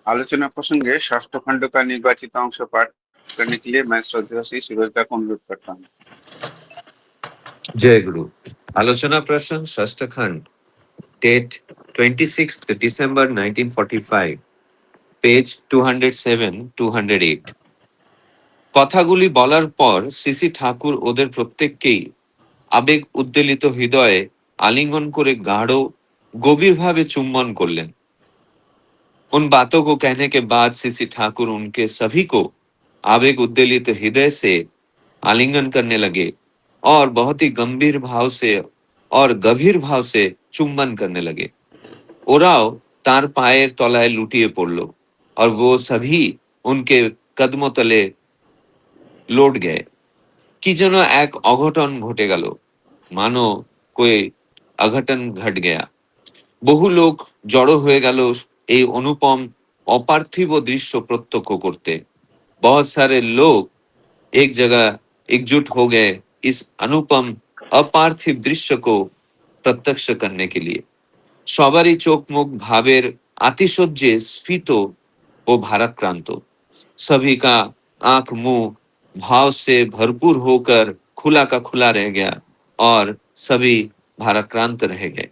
आलोचना प्रसंगे षष्ठ खंड का निर्वाचित अंश पाठ करने के लिए मैं श्रद्धा श्री सुरजदा को अनुरोध करता हूँ। जय गुरु। आलोचना प्रसंग षष्ठ खंड, डेट 26 December 1945, পেজ 207-208। কথাগুলি বলার পর সিসি ঠাকুর ওদের প্রত্যেককেই আবেগ উদ্বেলিত হৃদয়ে আলিঙ্গন করে গাঢ় গভীরভাবে চুম্বन করলেন। उन बातों को कहने के बाद सीसी ठाकुर उनके सभी को आवेग उद्वेलित हृदय से आलिंगन करने लगे और बहुत ही गंभीर भाव से और गभीर भाव से चुम्बन करने लगे। ওরাও তার পায়ের তলায় লুটিয়ে পড়ল और वो सभी उनके कदमों तले लौट गए। কি যেন এক অঘটন ঘটে গেল, মানো कोई अघटन घट गया। বহু লোক জড়ো হয়ে গেল এই অনুপম অপার্থিব দৃশ্য প্রত্যক্ষ করতে। बहुत सारे लोग एक जगह एकजुट हो गए इस अनुपम अपार्थिव दृश्य को प्रत्यक्ष करने के लिए। সবারই চোখ মুখ भावेर आतिशয্যে स्फीत ও भाराक्रांत। सभी का आंख मुंह भाव से भरपूर होकर खुला का खुला रह गया और सभी भाराक्रांत रह गए।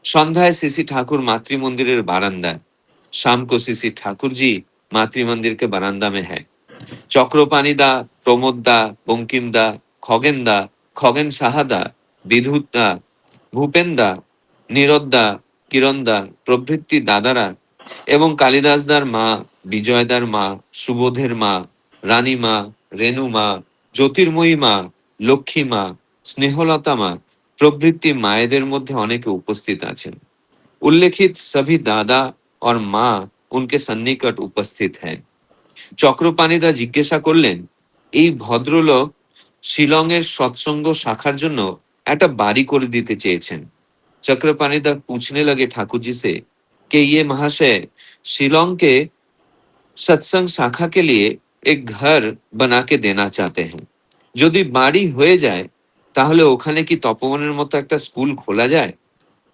সন্ধ্যায় सीसी ठाकुर मातृ मंदिर बारांदाয়। शाम को सीसी ठाकुर जी मातृ मंदिर के बरामदा में है। চক্রপাণীদা, প্রমোদদা, বঙ্কিমদা, খগেনদা, খগেন সাহাদা, বিধুদা, ভূপেনদা, নীরদদা, কিরণদা প্রভৃতি দাদারা এবং কালিদাসদার মা, বিজয়দার মা, সুবোধের মা, রানী মা, রেণু মা, জ্যোতির্ময়ী মা, লক্ষ্মী মা, স্নেহলতা মা প্রভৃতি মায়েদের মধ্যে অনেকে উপস্থিত আছেন। उल्लेखित सभी दादा और माँ उनके सन्निकट उपस्थित हैं। চক্রপাণীদা জিজ্ঞাসা করলেন, এই ভদ্রলোক শিলংয়ের সৎসঙ্গ শাখার জন্য একটা বাড়ি করে দিতে চেয়েছেন। चक्रपाणीदा पूछने लगे ठाकुर जी से कि ये महाशय शिलोंग के सत्संग शाखा के लिए एक घर बना के देना चाहते हैं। যদি বাড়ি হয়ে যায় তাহলে ওখানে কি তপবনের মতো একটা স্কুল খোলা যায়?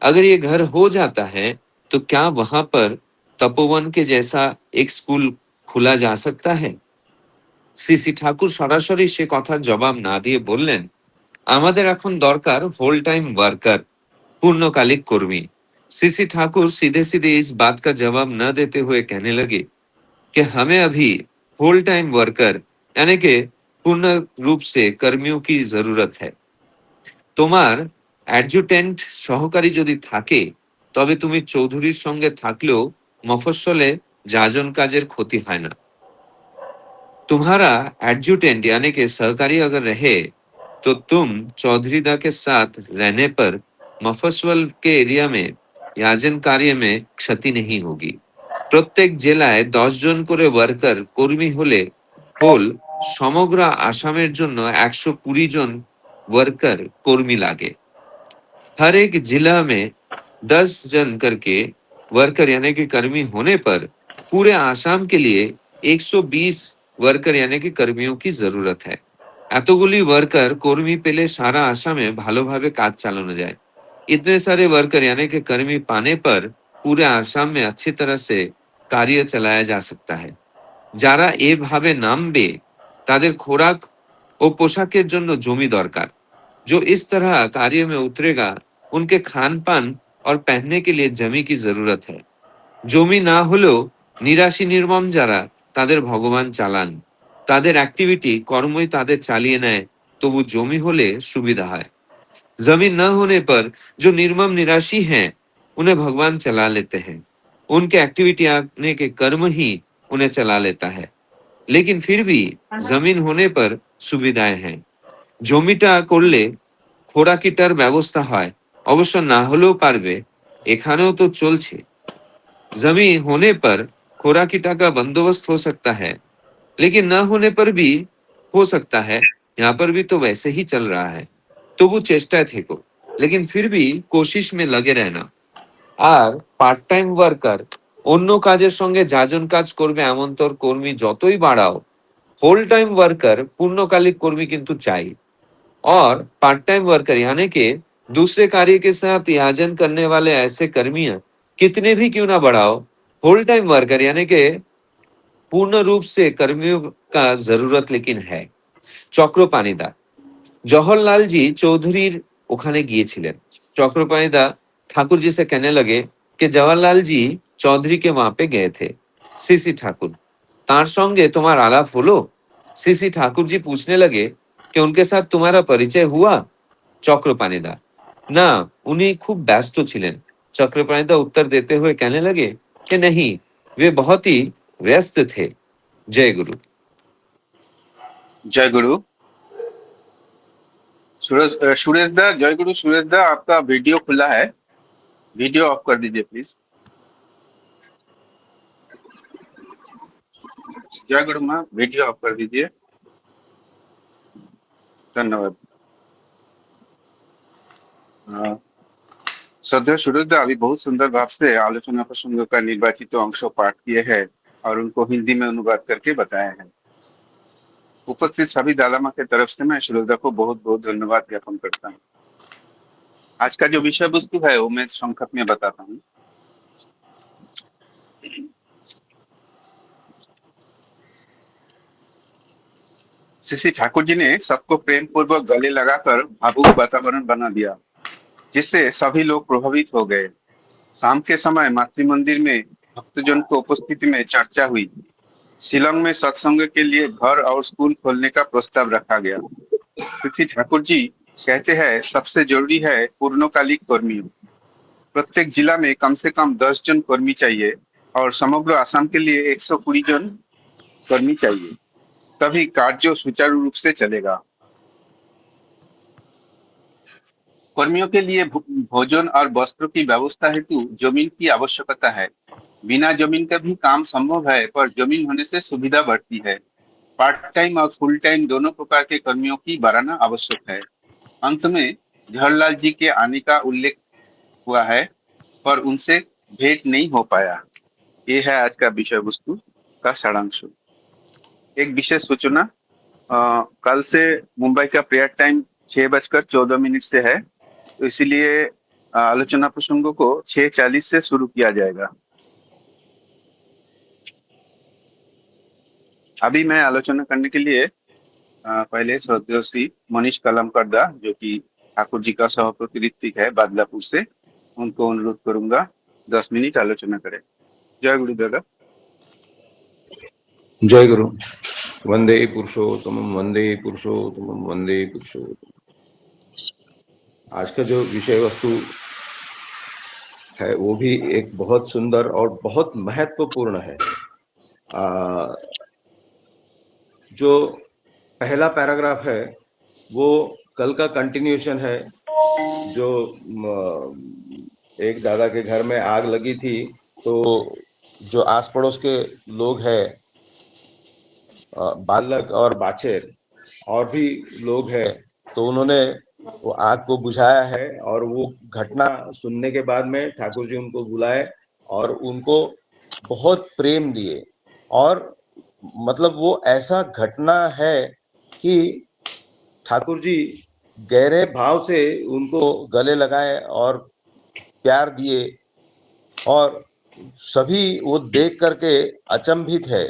अगर ये घर हो जाता है तो क्या वहां पर तपोवन के जैसा एक स्कूल खुला जा सकता है? সিসি ঠাকুর সরাসরি সে কথার জবাব না দিয়ে বললেন, আমাদের এখন দরকার হোল টাইম ওয়ার্কার, पूर्णकालिक कर्मी। सीसी ठाकुर सीधे सीधे इस बात का जवाब न देते हुए कहने लगे कि हमें अभी होल टाइम वर्कर यानी कि पूर्ण रूप से कर्मियों की जरूरत है। তোমার অ্যাডজুটেন্ট সহকারী যদি থাকে তবে তুমি চৌধুরীর সঙ্গে থাকলেও মফস্বলে যাজন কাজের ক্ষতি হয় না। तुम्हारा एडजुटेंट यानी कि सहकारी अगर रहे तो तुम चौधरीदा के साथ रहने पर मफस्वल के एरिया में याजन कार्य में क्षति नहीं होगी। प्रत्येक জেলায় 10 জন করে ওয়ার্কার কর্মী হলে হোল সমগ্র আসামের জন্য 120 জন वर्कर কর্মী লাগে। हर एक जिला में 10 जन करके वर्कर यानी कि कर्मी होने पर पूरे आसाम के लिए 120 वर्कर यानी कि कर्मियों की जरूरत है। এতগুলি वर्कर কর্মী পেলে সারা আসামে ভালোভাবে কাজ চালানো যায়। इतने सारे वर्कर यानी कि कर्मी पाने पर पूरे आसाम में अच्छी तरह से कार्य चलाया जा सकता है। যারা এভাবে নামবে তাদের খোরাক ও পোশাকের জন্য জমি দরকার। जो इस तरह कार्य में उतरेगा उनके खान पान और पहनने के लिए जमी की जरूरत है। জমি না হলেও নিরাশী নির্মম যারা তাদের ভগবান চালান, তাদের অ্যাক্টিভিটি কর্মই তাদের চালিয়ে নেয়, তবু জমি হলে সুবিধা হয়। जमीन न होने पर जो निर्मम निराशी हैं उन्हें भगवान चला लेते हैं। उनके एक्टिविटी आने के कर्म ही उन्हें चला लेता है। लेकिन फिर भी जमीन होने पर सुविधाएं हैं। জমিটা করলে খোরাকিটার ব্যবস্থা হয়, অবশ্য না হলেও পারবে, এখানেও তো চলছে। जमी होने पर खोराकीटा का बंदोबस्त हो सकता है, लेकिन न होने पर भी हो सकता है। यहाँ पर भी तो वैसे ही चल रहा है। তবু চেষ্টায় থেকো, लेकिन फिर भी कोशिश में लगे रहना। আর পার্ট টাইম ওয়ার্কার অন্য কাজের সঙ্গে যাজন কাজ করবে এমনতর কর্মী যতই বাড়াও, होल टाइम वर्कर पूर्णकालिक कर्मी किंतु चाहिए। और पार्ट टाइम वर्कर यानी कि दूसरे कार्य के साथ याजन करने वाले ऐसे कर्मियां कितने भी क्यों ना बढ़ाओ, फुल टाइम वर्कर यानी कि पूर्ण रूप से कर्मियों का जरूरत लेकिन है। চক্রপাণিদা जवाहरलाल जी चौधरीर ওখানে গিয়েছিলেন। চক্রপাণিদা ठाकुर जी से कहने लगे कि जवाहरलाल जी चौधरी के वहां पे गए थे। सीसी ठाकुर तार संगे तुम्हार आलाप हलो? सीसी ठाकुर जी पूछने लगे कि उनके साथ तुम्हारा परिचय हुआ? चक्रपाणिदा ना, उन्हीं खूब ব্যস্ত ছিলেন। चक्रपाणिदा उत्तर देते हुए कहने लगे कि नहीं, वे बहुत ही व्यस्त थे। जय गुरु। जय गुरु। सुरेश दा, जय गुरु सुरेश दा, आपका वीडियो खुला है, वीडियो ऑफ कर दीजिए प्लीज। जय गुरु माँ, वीडियो ऑफ कर दीजिए, धन्यवाद। हाँ, श्रद्धेय सुरेश दा अभी बहुत सुंदर भाव से आलोचना प्रसंगों का निर्वाचित अंश पाठ किए हैं और उनको हिंदी में अनुवाद करके बताए हैं। उपस्थित सभी दादामा के तरफ से मैं सुरेश दा को बहुत बहुत धन्यवाद ज्ञापन करता हूँ। आज का जो विषय वस्तु है वो मैं संक्षेप में बताता हूँ। श्री ठाकुर जी ने सबको प्रेम पूर्वक गले लगाकर भावुक वातावरण बना दिया, जिससे सभी लोग प्रभावित हो गए। शाम के समय मातृ मंदिर में भक्तजन को उपस्थिति में चर्चा हुई। शिलोंग में सत्संग के लिए घर और स्कूल खोलने का प्रस्ताव रखा गया। श्री ठाकुर जी कहते हैं सबसे जरूरी है पूर्णकालिक कर्मियों। प्रत्येक जिला में कम से कम 10 जन कर्मी चाहिए और समग्र असम के लिए 120 जन कर्मी चाहिए, तभी कार्य सुचारू रूप से चलेगा। कर्मियों के लिए भोजन और वस्त्रों की व्यवस्था हेतु जमीन की आवश्यकता है। बिना जमीन का भी काम संभव है, पर जमीन होने से सुविधा बढ़ती है। पार्ट टाइम और फुल टाइम दोनों प्रकार के कर्मियों की बढ़ाना आवश्यक है। अंत में जवाहरलाल जी के आने का उल्लेख हुआ है, पर उनसे भेंट नहीं हो पाया। ये है आज का विषय वस्तु का सारांश। एक विशेष सूचना, कल से मुंबई का प्रेयर टाइम 6:14 से है, तो इसीलिए आलोचना प्रसंगों को 6:40 से शुरू किया जाएगा। अभी मैं आलोचना करने के लिए पहले श्रद्धेय श्री मनीष कलमकरदा, जो कि ठाकुर जी का सभापति ऋत्विक है बादलापुर से, उनको अनुरोध करूंगा 10 मिनट आलोचना करें। जय गुरु दादा। जय गुरु। वंदे पुरुषोत्तमम वंदे पुरुषोत्तमम वंदे पुरुषोत्तम। आज का जो विषय वस्तु है वो भी एक बहुत सुंदर और बहुत महत्वपूर्ण है। जो पहला पैराग्राफ है वो कल का कंटिन्यूशन है। जो एक दादा के घर में आग लगी थी, तो जो आस पड़ोस के लोग हैं, बालक और बाचेर और भी लोग हैं, तो उन्होंने वो आग को बुझाया है। और वो घटना सुनने के बाद में ठाकुर जी उनको बुलाए और उनको बहुत प्रेम दिए। और मतलब वो ऐसा घटना है कि ठाकुर जी गहरे भाव से उनको गले लगाए और प्यार दिए, और सभी वो देख करके अचंभित है।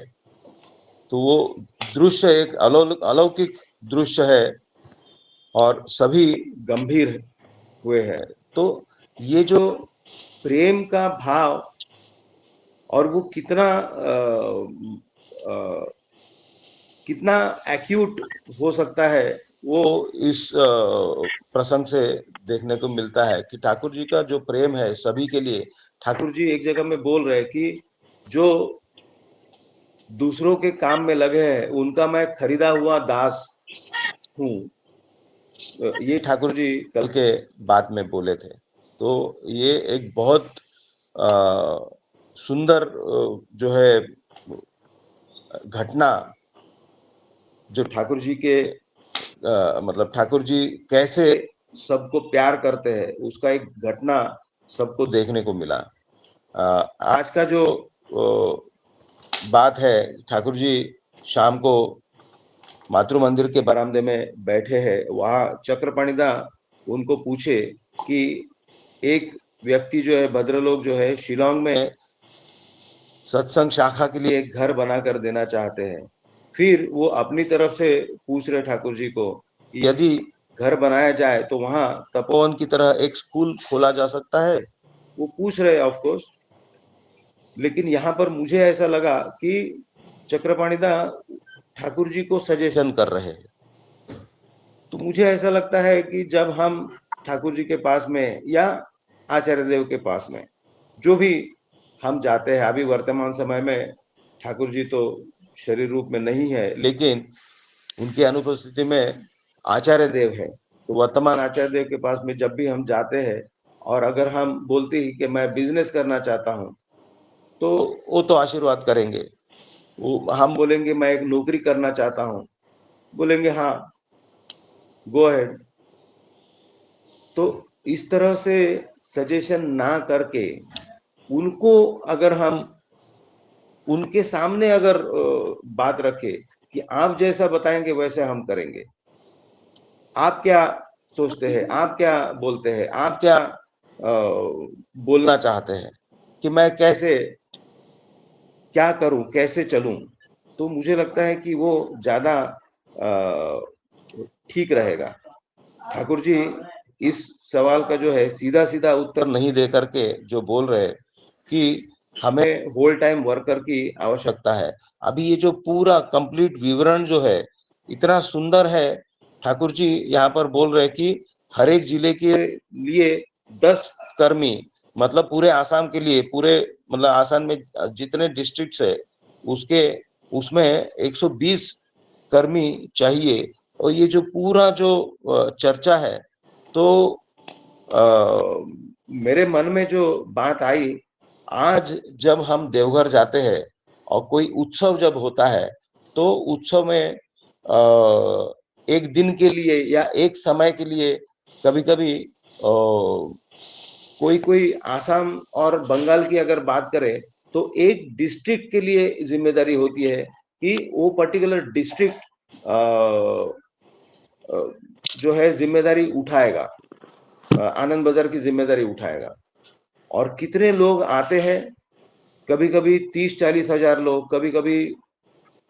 तो वो दृश्य एक अलौकिक दृश्य है और सभी गंभीर हुए हैं। तो ये जो प्रेम का भाव और वो कितना एक्यूट हो सकता है, वो इस प्रसंग से देखने को मिलता है कि ठाकुर जी का जो प्रेम है सभी के लिए। ठाकुर जी एक जगह में बोल रहे हैं कि जो दूसरों के काम में लगे हैं उनका मैं खरीदा हुआ दास हूँ। ये ठाकुर जी कल के बात में बोले थे। तो ये एक बहुत सुंदर जो है घटना, जो ठाकुर जी के मतलब ठाकुर जी कैसे सबको प्यार करते हैं उसका एक घटना सबको देखने को मिला। आज का जो बात है, ठाकुर जी शाम को मातृ मंदिर के बरामदे में बैठे हैं। वहां चक्रपाणिदा उनको पूछे कि एक व्यक्ति जो है भद्रलोक जो है शिलोंग में सत्संग शाखा के लिए एक घर बनाकर देना चाहते हैं। फिर वो अपनी तरफ से पूछ रहे ठाकुर जी को कि यदि घर बनाया जाए तो वहां तपोवन की तरह एक स्कूल खोला जा सकता है। वो पूछ रहे ऑफ कोर्स, लेकिन यहाँ पर मुझे ऐसा लगा कि चक्रपाणी दा ठाकुर जी को सजेशन कर रहे हैं। तो मुझे ऐसा लगता है कि जब हम ठाकुर जी के पास में या आचार्य देव के पास में जो भी हम जाते हैं, अभी वर्तमान समय में ठाकुर जी तो शरीर रूप में नहीं है, लेकिन उनकी अनुपस्थिति में आचार्य देव है। तो वर्तमान आचार्य देव के पास में जब भी हम जाते हैं और अगर हम बोलते ही कि मैं बिजनेस करना चाहता हूँ, तो वो तो आशीर्वाद करेंगे। वो हम बोलेंगे मैं एक नौकरी करना चाहता हूँ, बोलेंगे हाँ गो अहेड। तो इस तरह से सजेशन ना करके उनको अगर हम उनके सामने अगर बात रखे कि आप जैसा बताएंगे वैसे हम करेंगे, आप क्या सोचते हैं, आप क्या बोलते हैं, आप क्या बोलना चाहते हैं कि मैं कैसे क्या करूं, कैसे चलूं, तो मुझे लगता है कि वो ज्यादा ठीक रहेगा। ठाकुर जी इस सवाल का जो है सीधा सीधा उत्तर नहीं दे करके जो बोल रहे कि हमें होल टाइम वर्कर की आवश्यकता है। अभी ये जो पूरा कंप्लीट विवरण जो है इतना सुंदर है। ठाकुर जी यहाँ पर बोल रहे कि हर एक जिले के लिए 10 कर्मी, मतलब पूरे आसाम के लिए, पूरे मतलब आसाम में जितने डिस्ट्रिक्ट्स है उसके उसमें 120 कर्मी चाहिए। और ये जो पूरा जो चर्चा है, तो मेरे मन में जो बात आई, आज जब हम देवघर जाते हैं और कोई उत्सव जब होता है, तो उत्सव में एक दिन के लिए या एक समय के लिए कभी कभी कोई कोई आसाम और बंगाल की अगर बात करें तो एक डिस्ट्रिक्ट के लिए जिम्मेदारी होती है कि वो पर्टिकुलर डिस्ट्रिक्ट जो है जिम्मेदारी उठाएगा, आनंद बाजार की जिम्मेदारी उठाएगा। और कितने लोग आते हैं, कभी कभी 30-40 हजार लोग, कभी कभी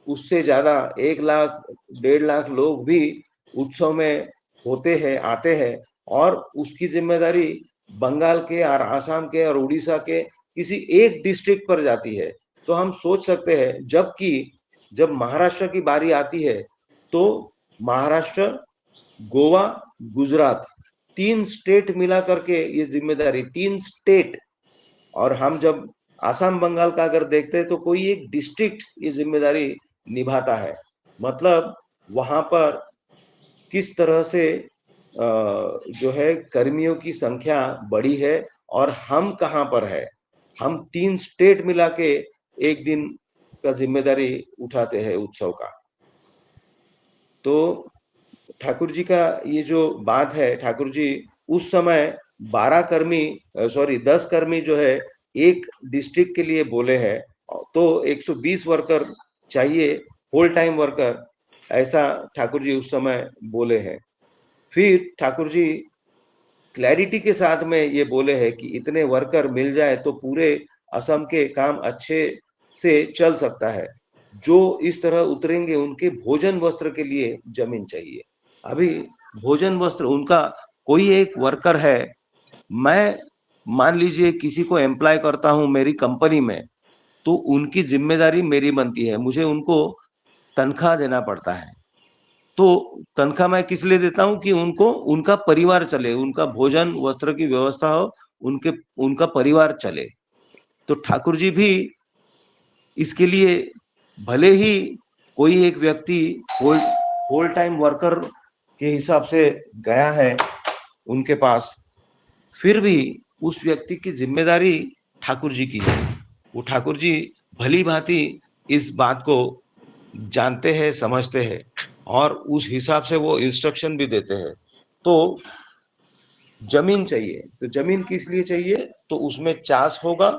उससे ज्यादा 1 लाख 1.5 लाख लोग भी उत्सव में होते हैं, आते हैं। और उसकी जिम्मेदारी बंगाल के और आसाम के और उड़ीसा के किसी एक डिस्ट्रिक्ट पर जाती है। तो हम सोच सकते हैं, जबकि जब महाराष्ट्र की बारी आती है तो महाराष्ट्र, गोवा, गुजरात, 3 स्टेट मिला करके ये जिम्मेदारी, 3 स्टेट। और हम जब आसाम बंगाल का अगर देखते हैं तो कोई एक डिस्ट्रिक्ट ये जिम्मेदारी निभाता है। मतलब वहां पर किस तरह से जो है कर्मियों की संख्या बढ़ी है और हम कहाँ पर है। हम 3 स्टेट मिला के एक दिन का जिम्मेदारी उठाते हैं उत्सव का। तो ठाकुर जी का ये जो बात है, ठाकुर जी उस समय 12 कर्मी, सॉरी 10 कर्मी जो है एक डिस्ट्रिक्ट के लिए बोले हैं। तो 120 वर्कर चाहिए, होल टाइम वर्कर, ऐसा ठाकुर जी उस समय बोले हैं। फिर ठाकुर जी क्लैरिटी के साथ में ये बोले हैं कि इतने वर्कर मिल जाए तो पूरे असम के काम अच्छे से चल सकता है। जो इस तरह उतरेंगे उनके भोजन वस्त्र के लिए जमीन चाहिए। अभी भोजन वस्त्र उनका कोई एक वर्कर है, मैं मान लीजिए किसी को एम्प्लॉय करता हूं मेरी कंपनी में, तो उनकी जिम्मेदारी मेरी बनती है, मुझे उनको तनख्वाह देना पड़ता है। तो तनख्वाह मैं किस लिए देता हूं कि उनको उनका परिवार चले, उनका भोजन वस्त्र की व्यवस्था हो, उनके उनका परिवार चले। तो ठाकुर जी भी इसके लिए भले ही कोई एक व्यक्ति होल होल टाइम वर्कर के हिसाब से गया है उनके पास, फिर भी उस व्यक्ति की जिम्मेदारी ठाकुर जी की है। वो ठाकुर जी भली भांति इस बात को जानते हैं, समझते हैं और उस हिसाब से वो इंस्ट्रक्शन भी देते हैं। तो जमीन चाहिए, तो जमीन किस लिए चाहिए, तो उसमें चाष होगा,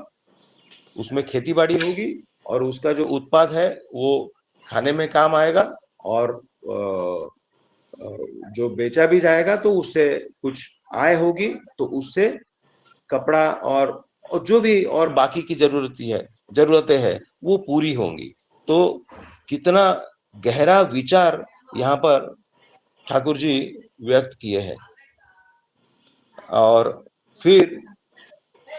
उसमें खेती बाड़ी होगी और उसका जो उत्पाद है वो खाने में काम आएगा। और जो बेचा भी जाएगा तो उससे कुछ आय होगी, तो उससे कपड़ा और जो भी और बाकी की जरूरत है, जरूरतें हैं वो पूरी होंगी। तो कितना गहरा विचार यहाँ पर ठाकुर जी व्यक्त किए हैं। और फिर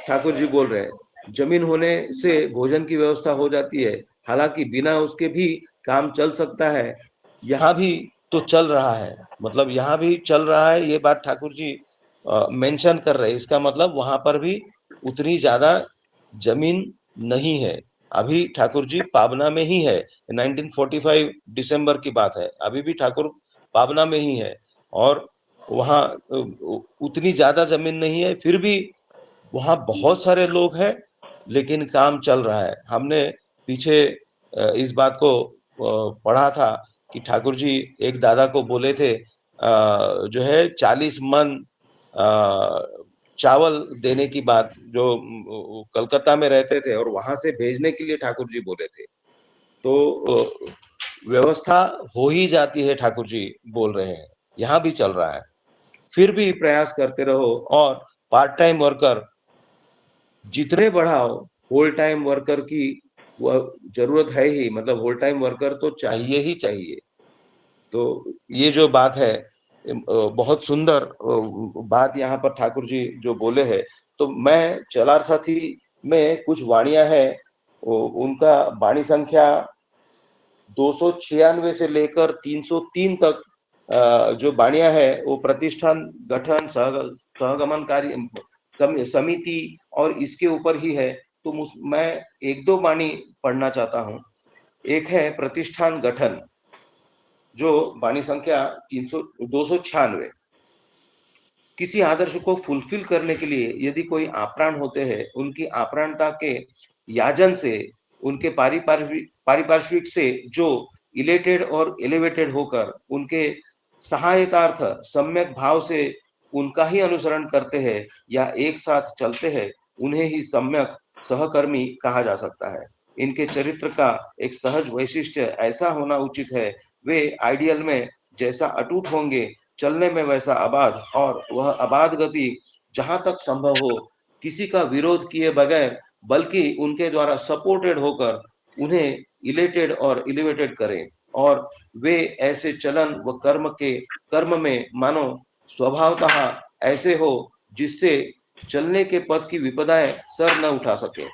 ठाकुर जी बोल रहे हैं, जमीन होने से भोजन की व्यवस्था हो जाती है, हालांकि बिना उसके भी काम चल सकता है। यहाँ भी तो चल रहा है, मतलब यहाँ भी चल रहा है, ये बात ठाकुर जी मेंशन कर रहे हैं। इसका मतलब वहां पर भी उतनी ज्यादा जमीन नहीं है। अभी ठाकुर जी पाबना में ही है। 1945 दिसंबर की बात है, अभी भी ठाकुर पाबना में ही है। और वहाँ उतनी ज्यादा जमीन नहीं है, फिर भी वहाँ बहुत सारे लोग हैं, लेकिन काम चल रहा है। हमने पीछे इस बात को पढ़ा था कि ठाकुर जी एक दादा को बोले थे, जो है 40 मन चावल देने की बात, जो कलकत्ता में रहते थे और वहां से भेजने के लिए ठाकुर जी बोले थे। तो व्यवस्था हो ही जाती है, ठाकुर जी बोल रहे हैं। यहाँ भी चल रहा है, फिर भी प्रयास करते रहो। और पार्ट टाइम वर्कर जितने बढ़ाओ, होल टाइम वर्कर की वह जरूरत है ही, मतलब होल टाइम वर्कर तो चाहिए ही चाहिए। तो ये जो बात है, बहुत सुंदर बात यहाँ पर ठाकुर जी जो बोले हैं। तो मैं चलार साथी में कुछ वाणियां हैं, उनका वाणी संख्या 296 से लेकर 303 तक जो वाणियां है वो प्रतिष्ठान गठन सहगमन कार्य समिति और इसके ऊपर ही है। तो मैं एक दो वाणी पढ़ना चाहता हूँ। एक है प्रतिष्ठान गठन, जो वाणी संख्या 296। किसी आदर्श को फुलफिल करने के लिए यदि कोई आप्राण होते हैं, उनकी आप्राणता के याजन से, उनके पारिपार्श्विक से जो इलेटेड और एलिवेटेड होकर उनके सहायतार्थ सम्यक भाव से उनका ही अनुसरण करते हैं या एक साथ चलते हैं, उन्हें ही सम्यक सहकर्मी कहा जा सकता है। इनके चरित्र का एक सहज वैशिष्ट्य ऐसा होना उचित है, वे आइडियल में जैसा अटूट होंगे, चलने में वैसा आबाद, और वह आबाद गति जहां तक संभव हो किसी का विरोध किए बगैर, बल्कि उनके द्वारा सपोर्टेड होकर उन्हें इलेटेड और इलिवेटेड करें। और वे ऐसे चलन व कर्म में मानो स्वभावतः ऐसे हो जिससे चलने के पथ की विपदाएं सर न उठा सके,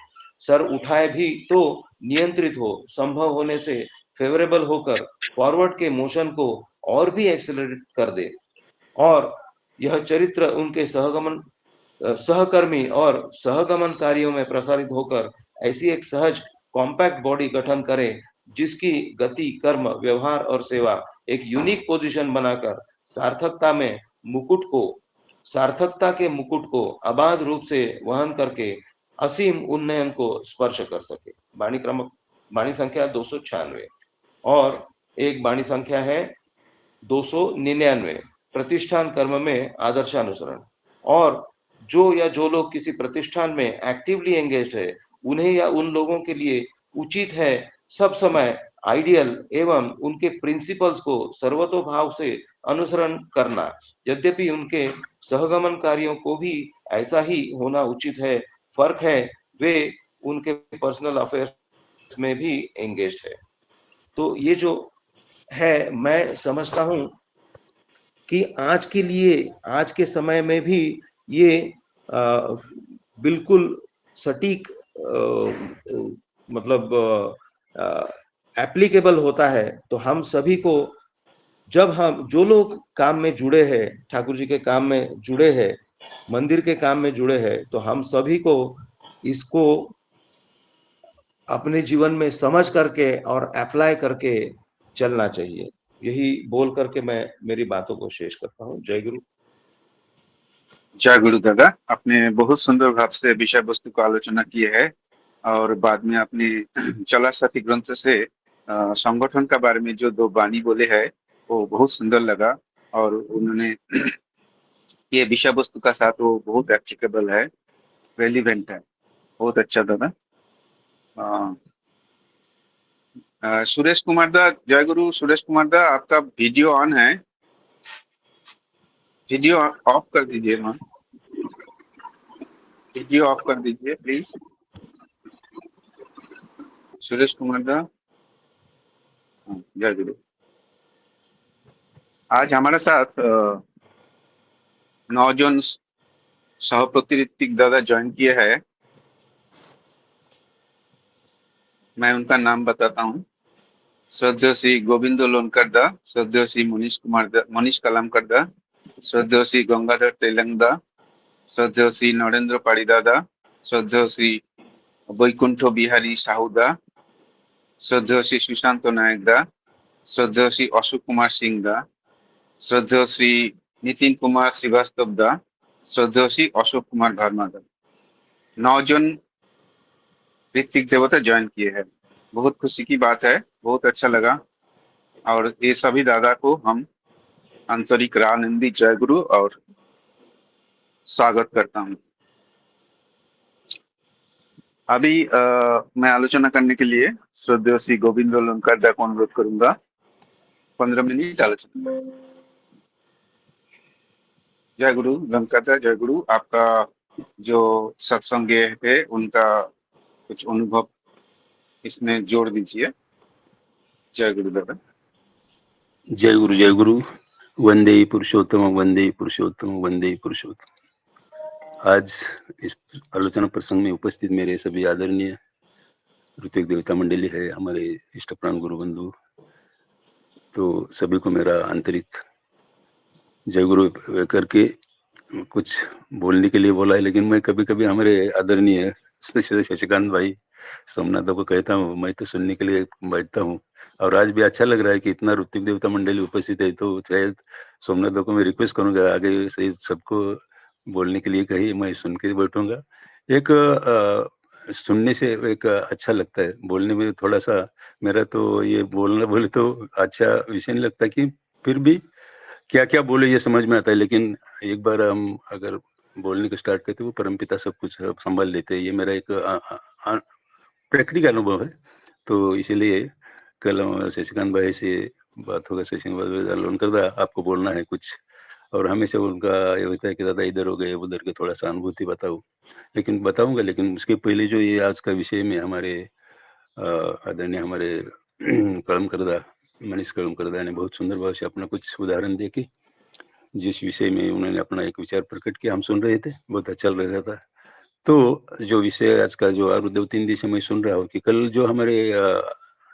सर उठाए भी तो नियंत्रित हो, संभव होने से फेवरेबल होकर फॉरवर्ड के मोशन को और भी एक्सेलरेट कर दे। और यह चरित्र उनके सहकर्मी और सहगमन कार्यों में प्रसारित होकर ऐसी एक सहज कॉम्पैक्ट बॉडी गठन करे, जिसकी गति, कर्म, व्यवहार और सेवा एक यूनिक पोजीशन बनाकर सार्थकता के मुकुट को अबाध रूप से वहन करके असीम उन्नयन को स्पर्श कर सके। वाणी संख्या 296। और एक वाणी संख्या है 299, प्रतिष्ठान कर्म में आदर्शानुसरण। और जो लोग किसी प्रतिष्ठान में एक्टिवली एंगेज्ड है, उन्हें या उन लोगों के लिए उचित है सब समय आइडियल एवं उनके प्रिंसिपल्स को सर्वतोभाव से अनुसरण करना। यद्यपि उनके सहगमन कार्यों को भी ऐसा ही होना उचित है। फर्क है, वे उनके पर्सनल अफेयर्स में भी एंगेज्ड है। तो ये जो है, मैं समझता हूँ कि आज के लिए, आज के समय में भी ये बिल्कुल सटीक मतलब एप्लीकेबल होता है। तो हम सभी को, जब हम जो लोग काम में जुड़े हैं, ठाकुर जी के काम में जुड़े हैं, मंदिर के काम में जुड़े हैं, तो हम सभी को इसको अपने जीवन में समझ करके और अप्लाई करके चलना चाहिए। यही बोल करके मैं मेरी बातों को शेष करता हूँ। जय गुरु। जय गुरु दादा, आपने बहुत सुंदर भाव से विषय वस्तु को आलोचना की है और बाद में आपने चला साथी ग्रंथ से संगठन का बारे में जो दो वाणी बोले हैं वो बहुत सुंदर लगा। और उन्होंने ये विषय वस्तु का साथ वो बहुत एप्लीकेबल है, रेलिवेंट है। बहुत अच्छा दादा। सुरेश कुमार दा, जय गुरु सुरेश कुमार दा, आपका वीडियो ऑन है, वीडियो ऑफ कर दीजिए वहाँ, वीडियो ऑफ कर दीजिए प्लीज। सुरेश कुमार दा। जय गुरु। आज हमारे साथ 9 जन सहप्रति ऋतिक दादा ज्वाइन किए हैं। मैं उनका नाम बताता हूँ। श्रद्धेय श्री गोविंद लोनकर दा, श्रद्धेय श्री मनीष कलामकर दा, श्रद्धेय श्री गंगाधर तेलंग दा, श्रद्धेय श्री नरेंद्र पाड़ीदा दा, श्रद्धेय श्री वैकुंठ बिहारी साहू दा, श्रद्धेय श्री सुशांत नायक दा, श्रद्धेय श्री अशोक कुमार सिंह दा, श्रद्धेय श्री नितिन कुमार श्रीवास्तव दा, श्रद्धेय श्री अशोक कुमार वर्मा दा। 9 जन ऋतिक देवता ज्वाइन किए हैं। बहुत खुशी की बात है, बहुत अच्छा लगा। और ये सभी दादा को हम आंतरिक आनंदी जय गुरु और स्वागत करता हूँ। अभी मैं आलोचना करने के लिए श्रद्धेय श्री गोविंद लोनकर दा को अनुरोध करूंगा। 15 मिनट आलोचना। जय गुरु लोनकर दा, जय गुरु। आपका जो सत्संग है उनका कुछ अनुभव इसमें जोड़ दीजिए। जय गुरु दादा। जय गुरु वंदे पुरुषोत्तम वंदे पुरुषोत्तम वंदे पुरुषोत्तम। आज इस आलोचना प्रसंग में उपस्थित मेरे सभी आदरणीय ऋतिक देवता मंडली है, हमारे इष्ट प्राण गुरु बंधु, तो सभी को मेरा आंतरिक जय गुरु करके कुछ बोलने के लिए बोला है। लेकिन मैं कभी कभी हमारे आदरणीय शशिकांत भाई सोमनाथ को कहता हूँ, मैं तो सुनने के लिए बैठता हूँ। और आज भी अच्छा लग रहा है कि इतना ऋतिक देवता मंडली उपस्थित है, तो शायद सोमनाथ को मैं रिक्वेस्ट करूंगा आगे से सबको बोलने के लिए कही, मैं सुन के बैठूंगा। एक सुनने से एक अच्छा लगता है, बोलने में थोड़ा सा मेरा तो ये बोलना बोले तो अच्छा विषय नहीं लगता कि फिर भी क्या क्या बोले ये समझ में आता है। लेकिन एक बार हम अगर बोलने को स्टार्ट करते वो परमपिता सब कुछ संभाल लेते हैं। ये मेरा एक प्रैक्टिकल अनुभव है। तो इसीलिए कल शशिकांत भाई से बात होगा, शशिकांत भाई लोनकर दा आपको बोलना है कुछ, और हमेशा उनका ये होता है कि दादा इधर हो गए उधर के, थोड़ा सा अनुभूति बताओ। लेकिन बताऊंगा, लेकिन उसके पहले जो ये आज का विषय में हमारे आदरणीय हमारे कलमकर दा, मनीष कलमकर दा ने बहुत सुंदर भाव से अपना कुछ उदाहरण दे के जिस विषय में उन्होंने अपना एक विचार प्रकट किया, हम सुन रहे थे, बहुत अच्छा लग रहा था। तो जो विषय आज का जो और 2-3 दिन से मैं सुन रहा हूँ कि कल जो हमारे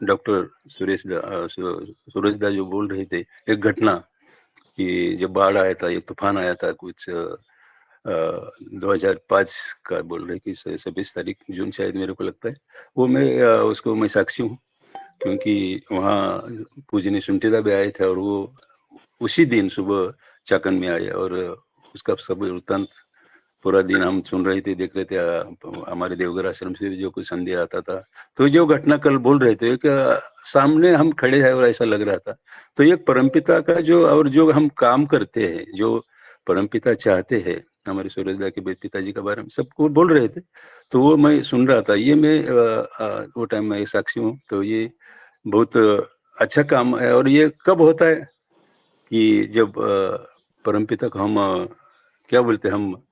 डॉक्टर सूरज दा जो बोल रहे थे एक घटना कि जब बाढ़ आया था, एक तूफान आया था कुछ 2005 का बोल रहे कि 26 तारीख जून शायद मेरे को लगता है, वो मैं उसको मैं साक्षी हूँ, क्योंकि वहाँ पूजनीय सुंटीदा भी आए थे और वो उसी दिन सुबह चाकन में आए और उसका सब वृत्तांत पूरा दिन हम सुन रहे थे, देख रहे थे। हमारे देवघर आश्रम से जो कुछ संदेह आता था, तो जो घटना कल बोल रहे थे, एक सामने हम खड़े हैं और ऐसा लग रहा था। तो एक परमपिता का जो और जो हम काम करते हैं, जो परमपिता चाहते हैं, हमारे सूरजदा के पिताजी के बारे में सबको बोल रहे थे, तो वो मैं सुन रहा था। ये मैं वो टाइम में साक्षी हूँ। तो ये बहुत अच्छा काम है। और ये कब होता है कि जब परमपिता को हम क्या बोलते हैं, हम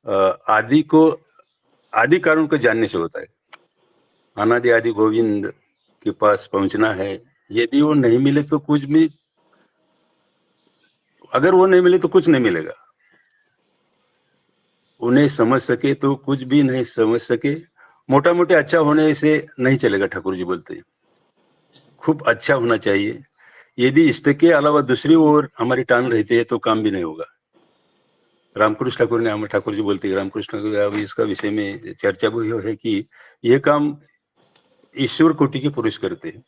आदि कारण को जानने से होता है। अनादि आदि गोविंद के पास पहुंचना है। यदि वो नहीं मिले तो कुछ भी, अगर वो नहीं मिले तो कुछ नहीं मिलेगा। उन्हें समझ सके तो कुछ भी नहीं समझ सके, मोटा मोटे अच्छा होने से नहीं चलेगा। ठाकुर जी बोलते हैं खूब अच्छा होना चाहिए। यदि इष्ट के अलावा दूसरी ओर हमारी टांग रहती है तो काम भी नहीं होगा। रामकृष्ण ठाकुर ने, हमें ठाकुर जी बोलते हैं, रामकृष्ण ठाकुर अब इसका विषय में चर्चा भी है कि ये काम ईश्वर कोटि के पुरुष करते हैं।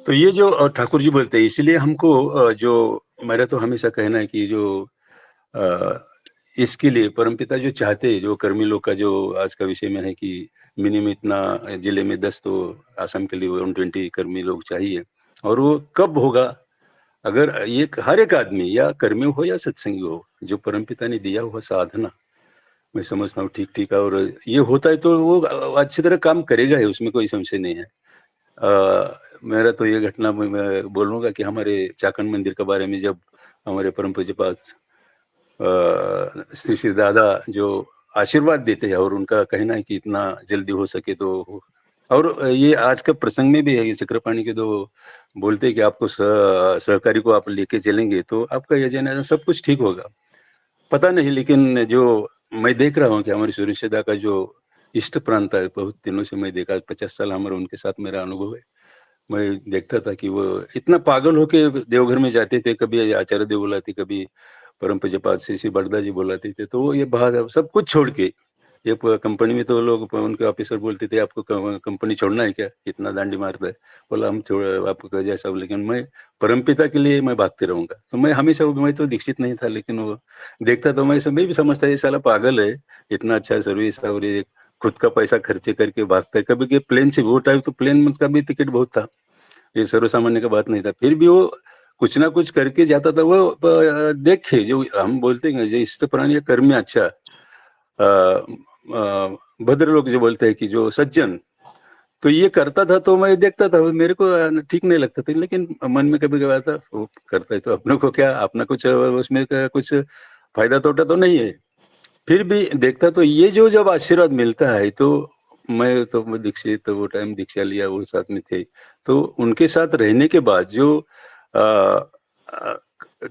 तो ये जो ठाकुर जी बोलते हैं, इसलिए हमको जो मेरा तो हमेशा कहना है कि जो इसके लिए परमपिता जो चाहते हैं, जो कर्मी लोग का जो आज का विषय में है कि मिनिमम इतना जिले में 10 तो आसाम के लिए 120 कर्मी लोग चाहिए। और वो कब होगा, अगर ये हर एक आदमी या कर्मी हो या सत्संगी हो, जो परमपिता ने दिया हुआ साधना मैं समझता हूँ ठीक ठीक है, और ये होता है तो वो अच्छी तरह काम करेगा ही, उसमें कोई संशय नहीं है। मेरा तो ये घटना मैं बोलूँगा कि हमारे चाकन मंदिर के बारे में जब हमारे परम पूज्य पास श्री श्री दादा जो आशीर्वाद देते हैं और उनका कहना है कि इतना जल्दी हो सके तो और ये आज का प्रसंग में भी है, ये चक्रपाणी के दो बोलते हैं कि आपको सहकारी को आप लेके चलेंगे तो आपका ये जन सब कुछ ठीक होगा। पता नहीं, लेकिन जो मैं देख रहा हूँ कि हमारी सुरेशदा का जो इष्ट प्रांत है, बहुत दिनों से मैं देखा, 50 साल हमारे उनके साथ मेरा अनुभव है। मैं देखता था कि वो इतना पागल होके देवघर में जाते थे, कभी आचार्य देव बुलाते, कभी परम पूज्य पाद श्री बड़दा जी बुलाते थे, तो वो ये बाहर सब कुछ छोड़ के, ये कंपनी में तो लोग उनके ऑफिसर बोलते थे आपको कंपनी छोड़ना है क्या, इतना दांडी मारता है। बोला हम छोड़ आपको जैसा, लेकिन मैं परमपिता के लिए मैं भागते रहूंगा। तो मैं हमेशा, मैं तो दीक्षित नहीं था, लेकिन वो देखता तो मैं भी समझता ये साला पागल है, इतना अच्छा सर्विस और ये खुद का पैसा खर्चे करके भागता है। कभी के प्लेन से, वो टाइम तो प्लेन का भी टिकट बहुत था, ये सर्वसामान्य का बात नहीं था, फिर भी वो कुछ ना कुछ करके जाता था। वो देखे जो हम बोलते हैं जो इष्ट प्राणी कर्म में अच्छा, भद्र लोग जो बोलते हैं कि जो सज्जन, तो ये करता था तो मैं देखता था, मेरे को ठीक नहीं लगता था, लेकिन मन में कभी कभी आता वो करता है तो अपने को क्या, अपना कुछ उसमें कुछ फायदा तोटा तो नहीं है। फिर भी देखता तो ये जो जब आशीर्वाद मिलता है, तो मैं दीक्षित, वो टाइम दीक्षा लिया, वो साथ में थे, तो उनके साथ रहने के बाद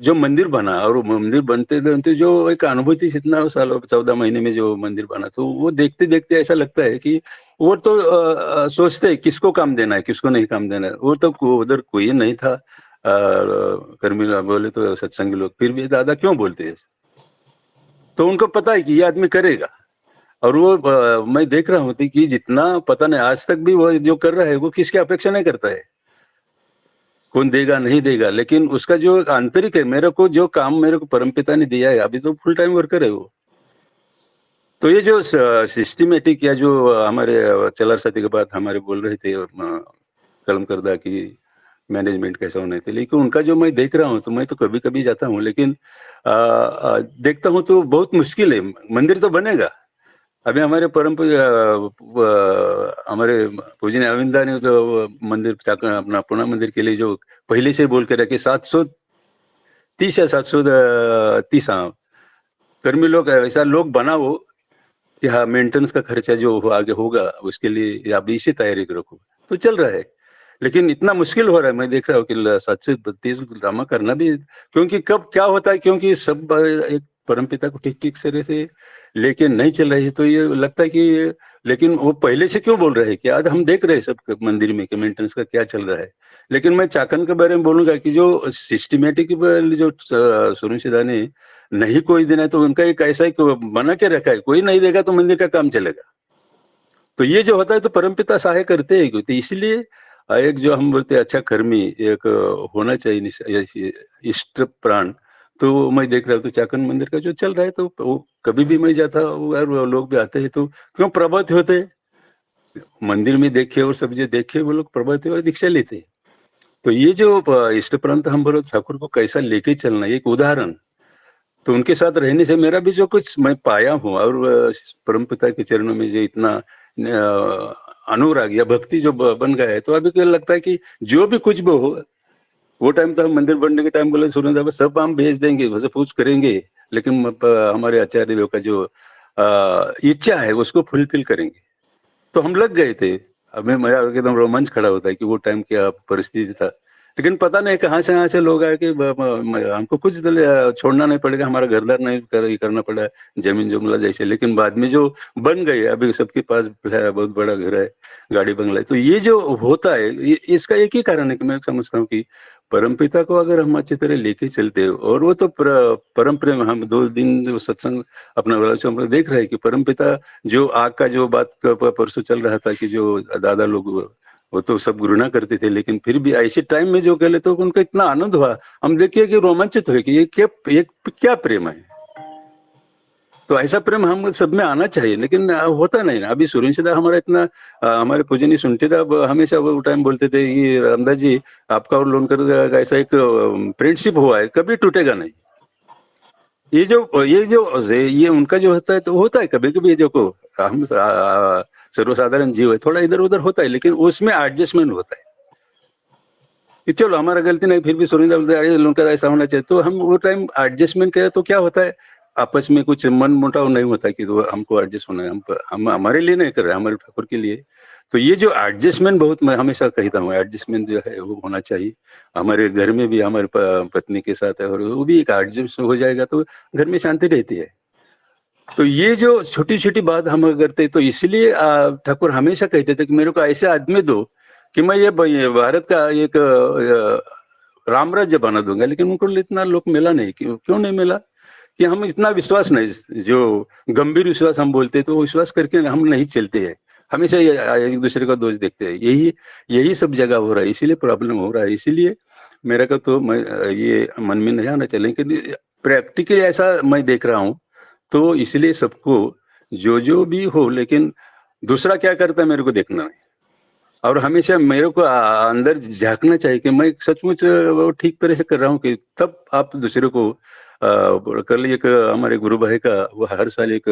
जो मंदिर बना, और वो मंदिर बनते बनते जो एक अनुभूति, इतना साल 14 महीने में जो मंदिर बना, तो वो देखते देखते ऐसा लगता है कि वो तो सोचते हैं किसको काम देना है, किसको नहीं काम देना है। वो तो उधर कोई नहीं था, कर्मी बोले तो सत्संगी लोग, फिर भी दादा क्यों बोलते हैं, तो उनको पता है कि ये आदमी करेगा। और वो मैं देख रहा हूँ कि जितना पता नहीं आज तक भी वो जो कर रहा है, वो किसकी अपेक्षा नहीं करता है, कौन देगा नहीं देगा, लेकिन उसका जो आंतरिक है, मेरे को जो काम मेरे को परमपिता ने दिया है, अभी तो फुल टाइम वर्कर है वो। तो ये जो सिस्टमेटिक, या जो हमारे चलार साथी के बाद हमारे बोल रहे थे कलम करदा की मैनेजमेंट कैसा होना चाहिए, लेकिन उनका जो मैं देख रहा हूँ, तो मैं तो कभी कभी जाता हूँ, लेकिन देखता हूँ तो बहुत मुश्किल है। मंदिर तो बनेगा, अभी हमारे हमारे पूजनीय अरविंदा ने जो मंदिर अपना पुणे मंदिर के लिए जो पहले से बोल के रखे, 730 या 730, हाँ, कर्मी लोग ऐसा लोग बनाओ कि हाँ मेंटेनेंस का खर्चा जो आगे होगा उसके लिए आप इसी तैयारी रखो, तो चल रहा है। लेकिन इतना मुश्किल हो रहा है, मैं देख रहा हूँ कि 732 ड्रामा करना भी, क्योंकि कब क्या होता है, क्योंकि सब एक परमपिता को ठीक ठीक से लेके नहीं चल रही, तो ये लगता है कि, लेकिन वो पहले से क्यों बोल रहे हैं कि आज हम देख रहे हैं सब मंदिर में कि मेंटेनेंस का क्या चल रहा है। लेकिन मैं चाकन के बारे में बोलूंगा कि जो सिस्टमेटिक जो सुनिश्चिता ने नहीं कोई देना है, तो उनका एक ऐसा ही बना के रखा है, कोई नहीं देगा तो मंदिर का काम चलेगा। तो ये जो होता है तो परमपिता सहाय करते हैं, तो इसलिए एक जो हम बोलते हैं अच्छा कर्मी एक होना चाहिए, इष्ट प्राण। तो मैं देख रहा हूँ तो चाकन मंदिर का जो चल रहा है, तो वो कभी भी मैं जाता हूँ और वो लोग भी आते हैं, तो क्यों प्रभावित होते हैं, मंदिर में देखे और सब जो देखे वो लोग प्रभावित और दीक्षा लेते हैं। तो ये जो इष्ट प्रांत हम बोलो ठाकुर को कैसा लेके चलना, एक उदाहरण, तो उनके साथ रहने से मेरा भी जो कुछ मैं पाया हूँ, और परमपिता के चरणों में जो इतना अनुराग या भक्ति जो बन गया है, तो अभी क्या लगता है कि जो भी कुछ भी हो, वो टाइम तो हम मंदिर बनने के टाइम बोले सुरेंद्र सब हम भेज देंगे, वैसे पूछ करेंगे, लेकिन हमारे आचार्य देव का जो इच्छा है उसको फुलफिल करेंगे। तो हम लग गए थे, हमें मजा एकदम रोमांच खड़ा होता है कि वो टाइम क्या परिस्थिति था। लेकिन पता नहीं कहाँ से लोग आए कि हमको कुछ छोड़ना नहीं पड़ेगा, हमारा घरदार नहीं करना पड़ा, जमीन जुमला जैसे, लेकिन बाद में जो बन गए, अभी सबके पास बहुत बड़ा घर है, गाड़ी बंगला है। तो ये जो होता है, इसका एक ही कारण है कि मैं समझता हूँ कि परमपिता को अगर हम अच्छी तरह लेके चलते, और वो तो परम प्रेम, हम 2 दिन जो सत्संग अपना हम देख रहे हैं कि परमपिता जो आग का जो बात परसों चल रहा था कि जो दादा लोग वो तो सब घृणा करते थे, लेकिन फिर भी ऐसे टाइम में जो गए तो उनका इतना आनंद हुआ, हम देखिए कि रोमांचित हुए कि ये क्या प्रेम है। तो ऐसा प्रेम हम सब में आना चाहिए, लेकिन होता नहीं ना। अभी सुरेंद्र हमारा इतना हमारे पूजनीय सुनते थे, हमेशा वो टाइम बोलते थे कि रामदास जी आपका और लोन कर ऐसा एक फ्रेंडशिप हुआ है, कभी टूटेगा नहीं। ये उनका जो होता है तो होता है, कभी कभी जो को हम सर्वसाधारण जीव है, थोड़ा इधर उधर होता है, लेकिन उसमें एडजस्टमेंट होता है कि चलो हमारा गलती नहीं, फिर भी सुरेंद्र बोलते हैं लोन का ऐसा होना चाहिए, तो हम वो टाइम एडजस्टमेंट करें तो क्या होता है, आपस में कुछ मन मुटाव नहीं होता कि तो हमको एडजस्ट होना है, हम हमारे लिए नहीं कर रहे, हमारे ठाकुर के लिए। तो ये जो एडजस्टमेंट, बहुत मैं हमेशा कहता हूँ, एडजस्टमेंट जो है वो होना चाहिए। हमारे घर में भी हमारे पत्नी के साथ है, और वो भी एक एडजस्ट हो जाएगा तो घर में शांति रहती है। तो ये जो छोटी छोटी बात हम करते, तो इसलिए ठाकुर हमेशा कहते थे कि मेरे को ऐसे आदमी दो कि मैं ये भारत का एक राम राज्य बना दूंगा। लेकिन उनको इतना लोग मिला नहीं। क्यों नहीं मिला? कि हम इतना विश्वास नहीं, जो गंभीर विश्वास हम बोलते, तो विश्वास करके हम नहीं चलते हैं, हमेशा एक दूसरे का दोष देखते हैं। यही सब जगह हो रहा है, इसीलिए प्रॉब्लम हो रहा है। इसीलिए मेरा का तो मैं ये मन में नहीं आना चाहिए, लेकिन प्रैक्टिकली ऐसा मैं देख रहा हूँ। तो इसलिए सबको जो भी हो, लेकिन दूसरा क्या करता है मेरे को देखना है, और हमेशा मेरे को अंदर झांकना चाहिए कि मैं सचमुच वो ठीक तरह से कर रहा हूँ, कि तब आप दूसरे को कल एक हमारे गुरु भाई का, वो हर साल एक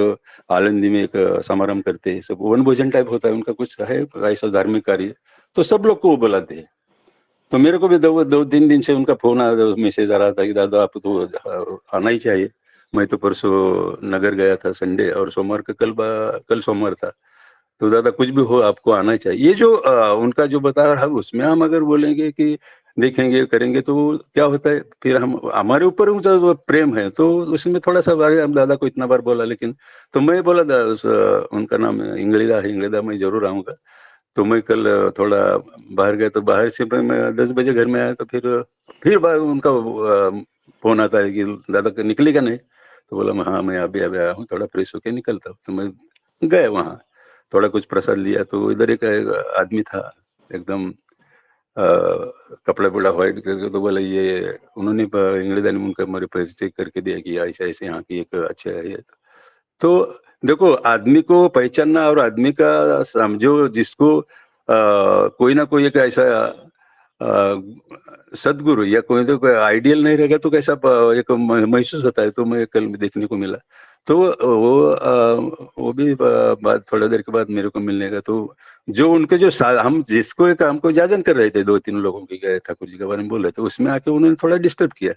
आलंदी में एक समारंभ करते हैं, सब वन भोजन टाइप होता है उनका, कुछ है ऐसा धार्मिक कार्य, तो सब लोग को वो बुलाते हैं। तो मेरे को भी दो तीन दिन से उनका फोन मैसेज आ रहा था कि दादा आप तो आना ही चाहिए। मैं तो परसों नगर गया था संडे, और सोमवार का कल सोमवार था। तो दादा कुछ भी हो आपको आना चाहिए। ये जो उनका जो बता रहा है, उसमें हम अगर बोलेंगे कि देखेंगे करेंगे, तो क्या होता है फिर हम हमारे ऊपर उनका जो प्रेम है, तो उसमें थोड़ा सा बारे हम दादा को इतना बार बोला, लेकिन तो मैं बोला उनका नाम इंगलिदा है, इंगलिदा मैं जरूर आऊंगा। तो मैं कल थोड़ा बाहर गया, तो बाहर से मैं 10 बजे घर में आया, तो फिर बार उनका फोन आता है कि दादा निकलेगा नहीं? तो बोला हाँ मैं अभी आया हूँ, थोड़ा फ्रेश होके निकलता हूँ। तो मैं गए वहाँ, थोड़ा कुछ प्रसाद लिया। तो इधर एक आदमी था एकदम कपड़ा बड़ा व्हाइट करके, तो बोला ये उन्होंने इंग्लिश में उनका मेरे परिचय करके दिया कि ऐसे ऐसे यहाँ की एक अच्छा है। तो देखो, आदमी को पहचानना और आदमी का समझो, जिसको कोई ना कोई एक ऐसा सदगुरु या कोई तो कोई आइडियल नहीं रहेगा, तो कैसा एक महसूस होता है। तो मैं कल देखने को मिला, तो वो भी बाद थोड़ा देर के बाद मेरे को मिलने का, तो जो उनके जो हम जिसको एक हमको जाजन कर रहे थे, 2-3 लोगों की ठाकुर जी के बारे में बोल रहे थे, उसमें आके उन्होंने थोड़ा डिस्टर्ब किया।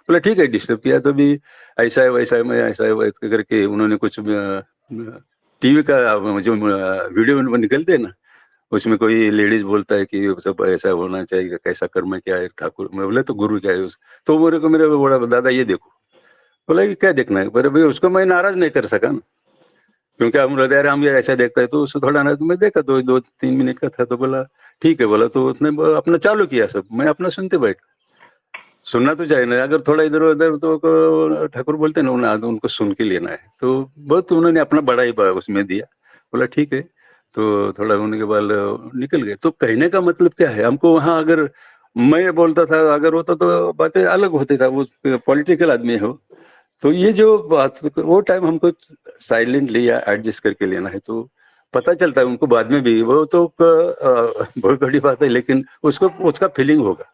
बोला ठीक है डिस्टर्ब किया तो भी ऐसा है वैसा है, मैं ऐसा है वैसा करके उन्होंने कुछ टीवी का जो वीडियो में निकलते हैं ना, उसमें कोई लेडीज बोलता है कि सब ऐसा होना चाहिए, कैसा कर्म क्या है ठाकुर, मैं बोला तो गुरु क्या है उस, तो मेरे बोला दादा ये देखो। बोला कि क्या देखना है? पर भाई उसको मैं नाराज नहीं कर सका ना, क्योंकि हम हृदय राम ये ऐसा देखता है, तो उसको थोड़ा ना, तो मैं देखा 2-3 मिनट का था। तो बोला ठीक है, बोला तो उसने अपना चालू किया सब, मैं अपना सुनते बैठ। सुनना तो चाहिए ना, अगर थोड़ा इधर उधर तो ठाकुर बोलते ना उनको सुन के लेना है। तो बहुत उन्होंने अपना बड़ा ही उसमें दिया। बोला ठीक है, तो थोड़ा होने के बाद निकल गए। तो कहने का मतलब क्या है, हमको वहां अगर मैं बोलता था अगर होता तो बातें अलग होती था, वो पॉलिटिकल आदमी हो। तो ये जो बात, वो टाइम हमको साइलेंटली या एडजस्ट करके लेना है, तो पता चलता है उनको बाद में भी। वो तो बहुत बड़ी बात है, लेकिन उसको उसका फीलिंग होगा,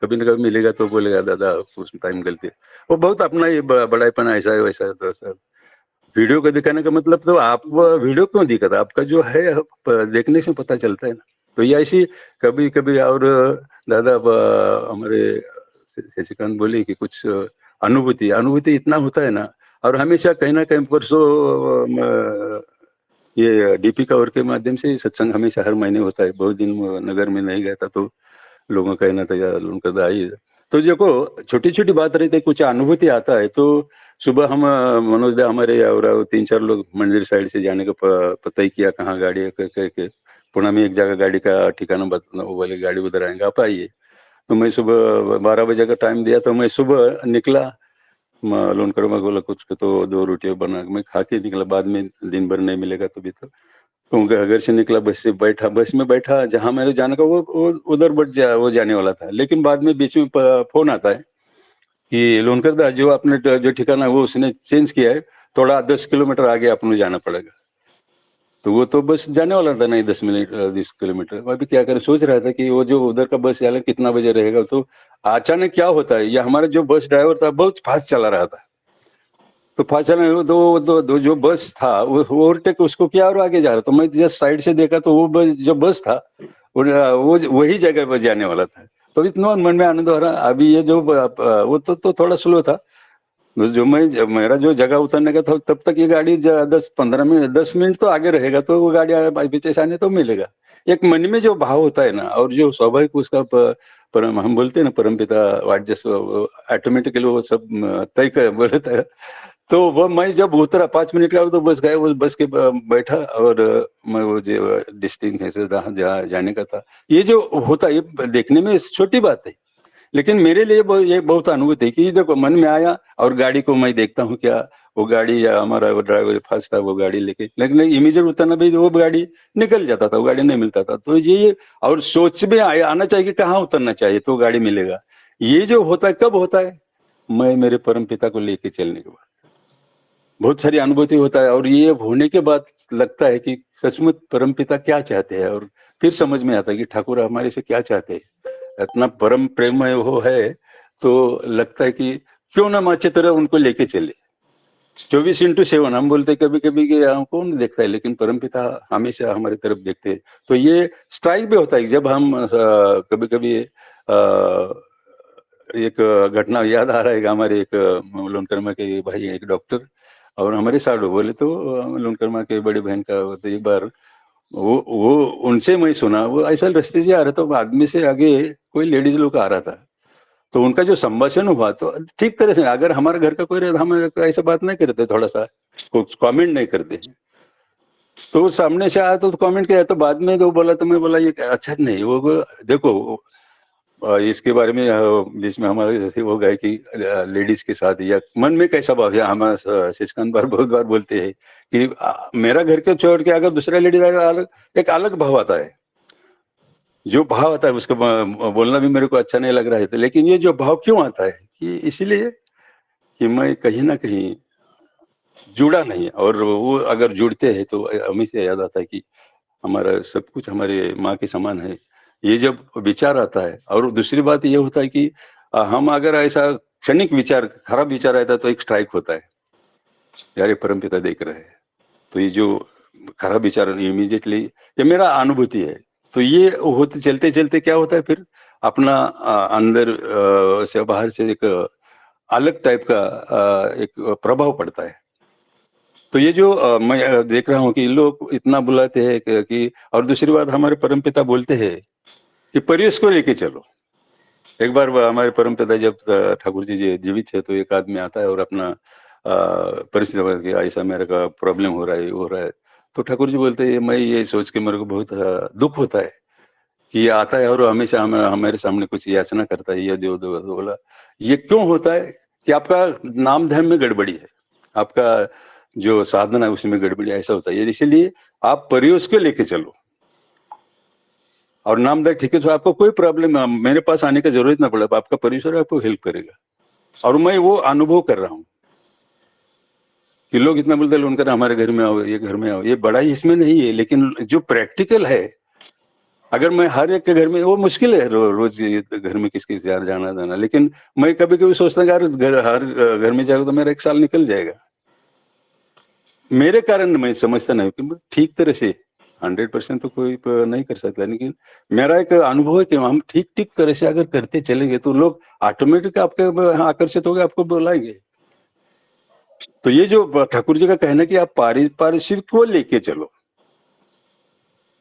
कभी ना कभी मिलेगा तो बोलेगा दादा उस टाइम गलती। वो बहुत अपना ये बड़ाईपन ऐसा है वैसा है, तो सर वीडियो को दिखाने का मतलब, तो आप वीडियो क्यों दिखाता, आपका जो है देखने से पता चलता है ना। तो ये ऐसी कभी कभी, और दादा हमारे शशिकांत बोले कि कुछ अनुभूति इतना होता है ना। और हमेशा कहीं ना कहीं परसों ये डीपी कवर के माध्यम से सत्संग हमेशा हर महीने होता है। बहुत दिन नगर में नहीं गया था, तो लोगों का कहना था यार उनका दाई। तो देखो छोटी छोटी बात रहती है, कुछ अनुभूति आता है। तो सुबह हम मनोज दा हमारे और 3-4 लोग मंदिर साइड से जाने का पता ही किया, कहाँ गाड़ी है कह के पुणे में एक जगह गाड़ी का ठिकाना बताना, वो वाली गाड़ी उधर आएंगे, आप आइए। तो मैं सुबह 12 बजे का टाइम दिया, तो मैं सुबह निकला लोन करो, मैं बोला कुछ तो 2 रोटियां बना मैं खा के निकला, बाद में दिन भर नहीं मिलेगा तो भी। तो घर से निकला, बस में बैठा जहां मेरे जाने का, वो उधर वो जाने वाला था। लेकिन बाद में बीच में फोन आता है कि लोनकर दा जो आपने जो ठिकाना वो उसने चेंज किया है, थोड़ा 10 किलोमीटर आगे आपको जाना पड़ेगा। तो वो तो बस जाने वाला था नहीं 10 किलोमीटर। अभी क्या करें, सोच रहा था कि वो जो उधर का बस चालक कितना बजे रहेगा। तो अचानक क्या होता है, ये हमारा जो बस ड्राइवर था बहुत फास्ट चला रहा था। तो फास्ट चला दो जो बस था वो ओवरटेक उसको किया और आगे जा रहा। तो मैं जस्ट साइड से देखा, तो वो जो बस था वो वही जगह पर जाने वाला था। तो इतना मन में आनंद हो रहा। अभी ये जो वो तो थोड़ा स्लो था, जो मैं मेरा जो जगह उतरने का था तब तक ये गाड़ी 10-15 मिनट 10 मिनट तो आगे रहेगा, तो वो गाड़ी पीछे से आने तो मिलेगा। एक मन में जो भाव होता है ना, और जो स्वाभाविक उसका परम हम बोलते हैं ना, परमपिता वाट ऑटोमेटिकली वो सब तय कर बोलता है। तो वो मैं जब उतरा 5 मिनट का तो बस गया, वो बस के बैठा, और मैं वो जो डेस्टिनेशन जहाँ जाने का था, ये जो होता है ये देखने में छोटी बात है, लेकिन मेरे लिए ये बहुत अनुभूति है कि देखो मन में आया और गाड़ी को मैं देखता हूँ, क्या वो गाड़ी या हमारा वो ड्राइवर फास्ट था वो गाड़ी लेके, लेकिन इमीडिएट उतरना भी वो गाड़ी निकल जाता था, वो गाड़ी नहीं मिलता था। तो ये और सोच में आना चाहिए कि कहाँ उतरना चाहिए तो गाड़ी मिलेगा। ये जो होता है कब होता है, मैं मेरे परम पिता को लेके चलने के बाद बहुत सारी अनुभूति होता है, और ये होने के बाद लगता है कि सचमुच परमपिता क्या चाहते हैं, और फिर समझ में आता है कि ठाकुर हमारे से क्या चाहते हैं। इतना परम प्रेम वो है, तो लगता है कि क्यों ना अच्छी तरह उनको लेके चले। 24/7 हम बोलते कभी कभी कि कौन देखता है, लेकिन परमपिता हमेशा हमारी तरफ देखते हैं। तो ये स्ट्राइक भी होता है जब हम कभी कभी एक घटना याद आ रहा है, हमारे एक लोनकर्मा के भाई एक डॉक्टर और हमारे साडू बोले, तो लोनकर्मा के बड़ी बहन का तो एक बार वो उनसे मैं सुना, वो ऐसा रास्ते से आ रहा था, तो आदमी से आगे कोई लेडीज लोग आ रहा था, तो उनका जो संभाषण हुआ तो ठीक तरह से, अगर हमारे घर का कोई रहता हम ऐसा बात नहीं करते, थोड़ा सा कुछ कमेंट नहीं करते। तो वो सामने से आया तो कमेंट किया, तो बाद में तो बोला, तो मैं बोला ये अच्छा नहीं, वो देखो इसके बारे में बीच में हमारे जैसे वो गए कि लेडीज के साथ या मन में कैसा भाव है, हम शशिकांत बार बहुत बार बोलते हैं कि मेरा घर के छोड़ के अगर दूसरा लेडीज आएगा, एक अलग भाव आता है, जो भाव आता है उसको बोलना भी मेरे को अच्छा नहीं लग रहा है। लेकिन ये जो भाव क्यों आता है कि इसलिए कि मैं कहीं ना कहीं जुड़ा नहीं, और वो अगर जुड़ते हैं तो हमेशा याद आता है कि हमारा सब कुछ हमारे माँ के समान है, ये जब विचार आता है। और दूसरी बात ये होता है कि हम अगर ऐसा क्षणिक विचार, खराब विचार आता है तो एक स्ट्राइक होता है, यार ये परमपिता देख रहे हैं, तो ये जो खराब विचार इमीडिएटली, ये मेरा अनुभूति है। तो ये होते चलते चलते क्या होता है फिर अपना अंदर से बाहर से एक अलग टाइप का एक प्रभाव पड़ता है। तो ये जो मैं देख रहा हूँ कि लोग इतना बुलाते हैं कि और दूसरी बात हमारे परमपिता बोलते हैं कि परिवेश को लेके चलो। एक बार हमारे परमपिता जब ठाकुर जी जीवित थे, तो एक आदमी आता है और अपना परिस्थिति बताता है कि ऐसा मेरे का प्रॉब्लम हो रहा है, हो रहा है। तो ठाकुर जी बोलते हैं, मैं ये सोच के मेरे को बहुत दुख होता है कि ये आता है और हमेशा हमारे सामने कुछ याचना करता है, ये दो दो। बोला ये क्यों होता है कि आपका नाम ध्यान में गड़बड़ी है, आपका जो साधना है उसमें गड़बड़ी, ऐसा होता है। इसीलिए आप परिवेश को लेके चलो और नामदायक, ठीक है, तो आपको कोई प्रॉब्लम मेरे पास आने का जरूरत ना पड़े, आपका परिसर आपको हेल्प करेगा। और मैं वो अनुभव कर रहा हूँ कि लोग इतना बोलते हैं उनका हमारे घर में आओ, ये घर में आओ, ये बड़ा ही इसमें नहीं है, लेकिन जो प्रैक्टिकल है, अगर मैं हर एक के घर में, वो मुश्किल है रोज घर में किसके यार जाना, लेकिन मैं कभी कभी सोचता हूँ यार हर घर में जाएगा तो मेरा 1 साल निकल जाएगा। मेरे कारण मैं समझता नहीं कि ठीक तरह से 100% तो कोई नहीं कर सकता, लेकिन मेरा एक अनुभव है कि हम ठीक ठीक तरह से अगर करते चलेंगे तो लोग ऑटोमेटिक आपके यहाँ आकर्षित हो गए, आपको बुलाएंगे। तो ये जो ठाकुर जी का कहना कि आप पारिस्थितिक को लेके चलो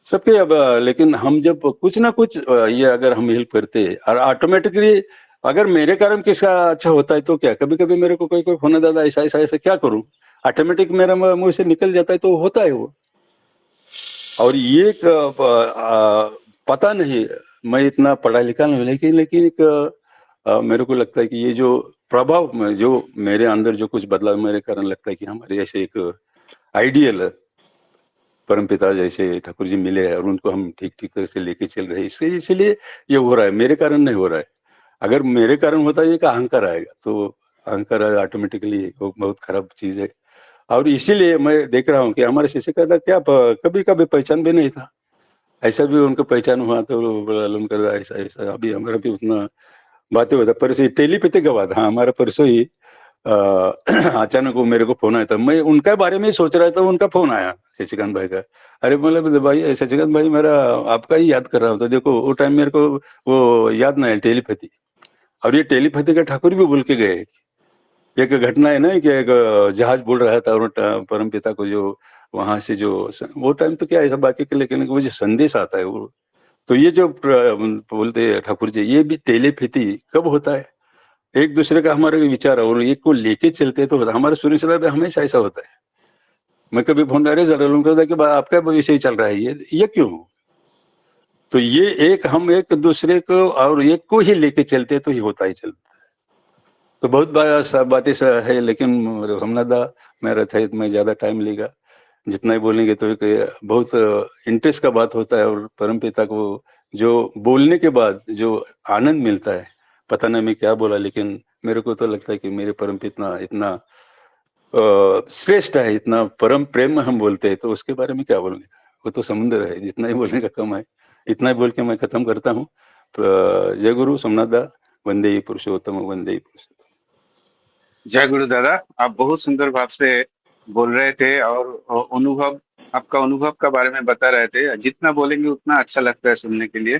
सबके, अब लेकिन हम जब कुछ ना कुछ ये अगर हम हेल्प करते हैं और ऑटोमेटिकली, अगर मेरे कारण किसका अच्छा होता है तो क्या, कभी कभी मेरे को कोई फोन, दादा ऐसा ऐसा ऐसा क्या करूं, ऑटोमेटिक मेरा मुंह से निकल जाता है, तो होता है वो। और ये पता नहीं, मैं इतना पढ़ा लिखा नहीं, लेकिन एक मेरे को लगता है कि ये जो प्रभाव में जो मेरे अंदर जो कुछ बदलाव मेरे कारण लगता है कि हमारे ऐसे एक आइडियल परमपिता जैसे ठाकुर जी मिले हैं और उनको हम ठीक ठीक तरह से लेके चल रहे हैं, इसलिए ये हो रहा है, मेरे कारण नहीं हो रहा है। अगर मेरे कारण होता है ये का अहंकार आएगा, तो अहंकार ऑटोमेटिकली बहुत खराब चीज है। और इसीलिए मैं देख रहा हूँ कि हमारे शिष्य का क्या कभी कभी पहचान भी नहीं था, ऐसा भी उनको पहचान हुआ तो उनका ऐसा ऐसा, अभी हमारा भी उतना बातें होता, परसों टेलीपैथी का बात, हाँ हमारा परसों ही अचानक वो मेरे को फोन आया था, मैं उनका बारे में सोच रहा था, उनका फोन आया शशिकांत भाई का। अरे मतलब भाई शशिकांत भाई, मेरा आपका ही याद कर रहा हूँ, तो देखो वो टाइम मेरे को वो याद ना है टेलीपैथी, और ये टेलीपैथी का ठाकुर भी बोल के गए एक घटना है ना कि एक जहाज बोल रहा था और परम पिता को जो वहां से जो वो टाइम तो क्या है सब बाकी के, लेकिन वो जो संदेश आता है वो, तो ये जो बोलते हैं ठाकुर जी, ये भी टेलीपैथी कब होता है? एक दूसरे का हमारे विचार और एक को लेके चलते तो होता है। हमारे सूर्य सदा हमेशा ऐसा होता है। मैं कभी फोन अरे जरा करता कि आपका भविष्य ही चल रहा है, ये क्यों? तो ये एक हम एक दूसरे को और एक को ही लेके चलते तो ही होता ही चलता। तो बहुत बातें है, लेकिन हमनादा मेरा था मैं ज्यादा टाइम लेगा, जितना ही बोलेंगे तो एक बहुत इंटरेस्ट का बात होता है। और परमपिता को जो बोलने के बाद जो आनंद मिलता है, पता नहीं मैं क्या बोला, लेकिन मेरे को तो लगता है कि मेरे परमपिता इतना श्रेष्ठ है, इतना परम प्रेम हम बोलते हैं, तो उसके बारे में क्या बोलेंगे? वो तो समुद्र है, जितना ही बोलने का कम है। इतना ही बोल के मैं खत्म करता हूँ। जय गुरु सोमनाथ दा, वंदे पुरुषोत्तम, वंदे पुरुषोत्तम। जय गुरु दादा, आप बहुत सुंदर भाव से बोल रहे थे और अनुभव, आपका अनुभव का बारे में बता रहे थे। जितना बोलेंगे उतना अच्छा लगता है सुनने के लिए।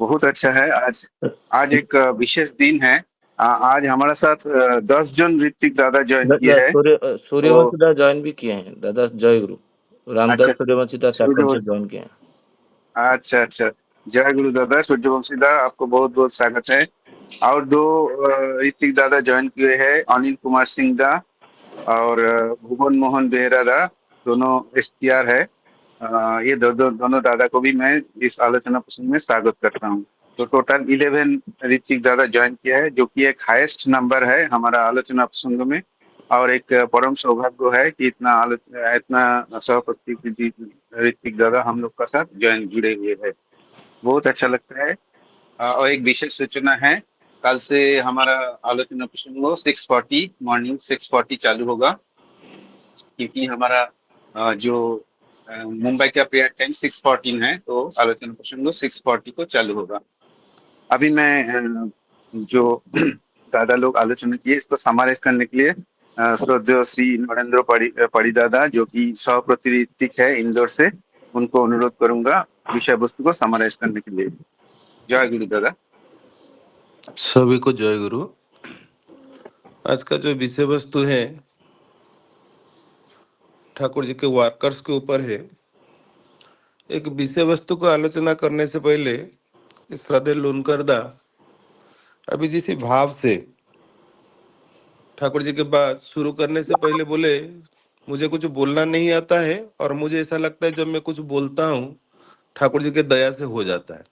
बहुत अच्छा है। आज आज एक विशेष दिन है। आज हमारे साथ 10 जन ऋतिक दादा ज्वाइन किए हैं। तो सूर्यवंशी दास ज्वाइन भी किए हैं दादा। जय गुरु। रामदास अच्छा, सूर्यवंशी दास सूर्य, से ज्वाइन किए हैं। अच्छा अच्छा, जय गुरु दादा। सूर्यवंशी दा, आपको बहुत बहुत स्वागत है। और दो ऋतिक दादा ज्वाइन किए हैं, अनिल कुमार सिंह दा और भुवन मोहन बेहरा दा, दोनों एसटीआर है। ये दोनों दादा को भी मैं इस आलोचना प्रसंग में स्वागत करता हूँ। तो टोटल 11 ऋतिक दादा ज्वाइन किया है, जो कि एक हाईएस्ट नंबर है हमारा आलोचना प्रसंग में। और एक परम सौभाग्य है कि इतना सहपति ऋतिक दादा हम लोग का साथ ज्वाइन जुड़े हुए हैं। बहुत अच्छा लगता है। और एक विशेष सूचना है, कल से हमारा आलोचना प्रसंग 6:40 मॉर्निंग 6:40 चालू होगा, क्योंकि हमारा जो मुंबई का प्रेयर टाइम 6:14 है, तो आलोचना प्रसंग 6:40 को चालू होगा। अभी मैं जो दादा लोग आलोचना किए इसको समाराइज करने के लिए श्रद्धेय श्री नरेंद्र पड़ी दादा, जो कि सह प्रतिनिधिक है इंदौर से, उनको अनुरोध करूंगा विषय वस्तु को समाराइज करने के लिए। जय गुरु दादा। सभी को जय गुरु। आज का जो विषय वस्तु है ठाकुर जी के वर्कर्स के ऊपर है। एक विषय वस्तु को आलोचना करने से पहले श्रद्धेय लूनकरदा अभी जिस भाव से ठाकुर जी के बात शुरू करने से पहले बोले मुझे कुछ बोलना नहीं आता है, और मुझे ऐसा लगता है जब मैं कुछ बोलता हूँ ठाकुर जी के दया से हो जाता है।